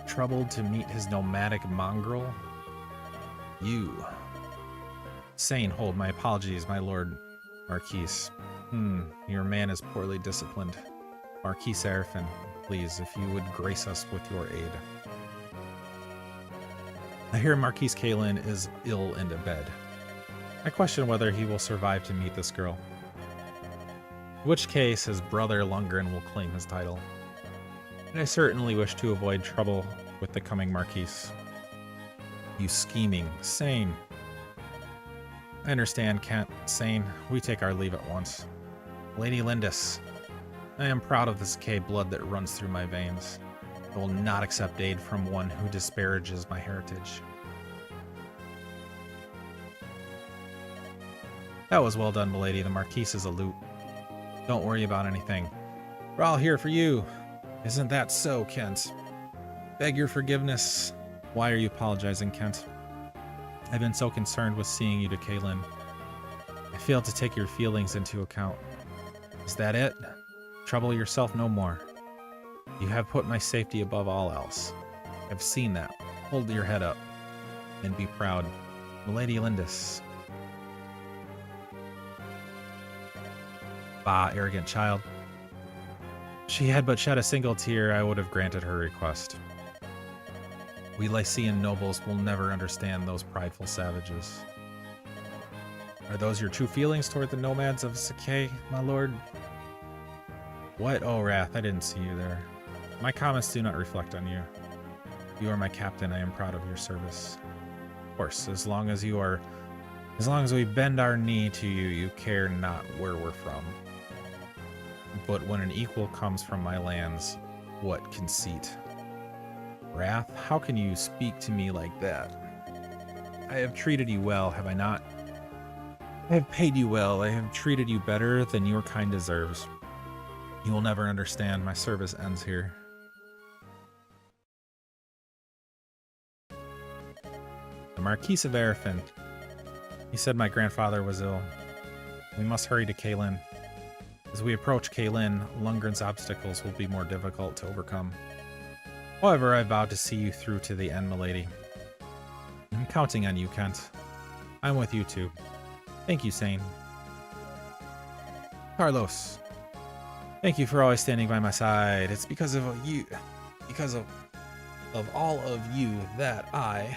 troubled to meet his nomadic mongrel? You. Sane, hold my apologies, my lord Marquis. Your man is poorly disciplined. Marquis Seraphin, please, if you would grace us with your aid. I hear Marquis Kalin is ill and abed. I question whether he will survive to meet this girl. In which case, his brother Lundgren will claim his title. And I certainly wish to avoid trouble with the coming Marquis. You scheming, Sane. I understand, Kent. Sane, we take our leave at once. Lady Lindis, I am proud of the Sakai blood that runs through my veins. I will not accept aid from one who disparages my heritage. That was well done, milady. The Marquis is a loot. Don't worry about anything. We're all here for you. Isn't that so, Kent? Beg your forgiveness. Why are you apologizing, Kent? I've been so concerned with seeing you to Kalin. I failed to take your feelings into account. Is that it? Trouble yourself no more. You have put my safety above all else. I've seen that. Hold your head up and be proud. Milady Lindis. Bah, arrogant child. If she had but shed a single tear, I would have granted her request. We Lycian nobles will never understand those prideful savages. Are those your true feelings toward the nomads of Sakai, my lord? What? Oh, Wrath, I didn't see you there. My comments do not reflect on you. You are my captain. I am proud of your service. Of course, as long as we bend our knee to you, you care not where we're from. But when an equal comes from my lands, what conceit? Wrath, how can you speak to me like that? I have treated you well, have I not? I have paid you well. I have treated you better than your kind deserves. You will never understand. My service ends here. The Marquis of Arafin. He said my grandfather was ill. We must hurry to Kalin. As we approach Kalin, Lundgren's obstacles will be more difficult to overcome. However, I vowed to see you through to the end, milady. I'm counting on you, Kent. I'm with you too. Thank you, Sane. Carlos. Thank you for always standing by my side. It's because of you, because of all of you that I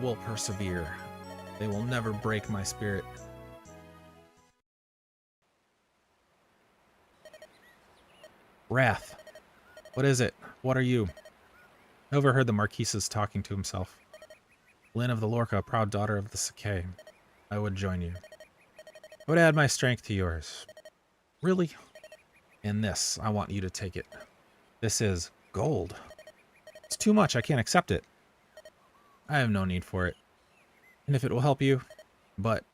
will persevere. They will never break my spirit. Wrath. What is it? What are you? I overheard the Marquises talking to himself. Lyn of the Lorca, proud daughter of the Sakai. I would join you. I would add my strength to yours. Really? And this, I want you to take it. This is gold. It's too much, I can't accept it. I have no need for it. And if it will help you, but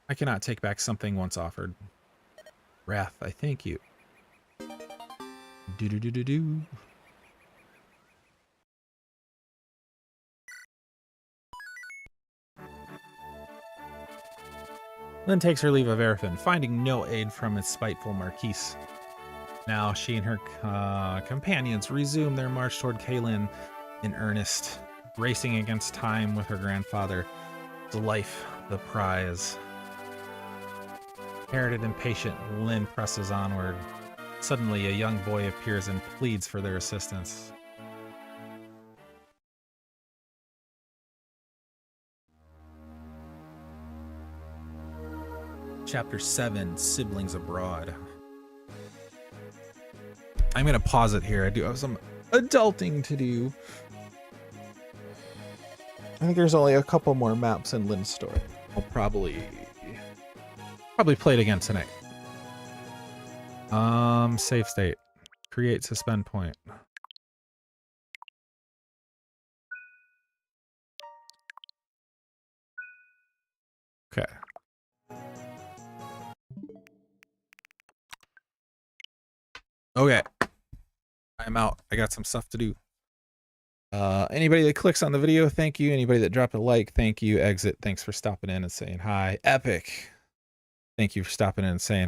I cannot take back something once offered. Wrath, I thank you. Do-do-do-do-do. Lyn takes her leave of Arafin, finding no aid from his spiteful Marquis. Now she and her companions resume their march toward Kalin in earnest, racing against time with her grandfather. The life, the prize. Herited and patient, Lyn presses onward. Suddenly, a young boy appears and pleads for their assistance. Chapter 7, Siblings Abroad. I'm going to pause it here. I do have some adulting to do. I think there's only a couple more maps in Lyn's story. I'll probably play it again tonight. Save state. Create suspend point. Okay. Okay. I'm out. I got some stuff to do. Anybody that clicks on the video, thank you. Anybody that dropped a like, thank you. Exit, thanks for stopping in and saying hi. Epic, thank you for stopping in and saying hi.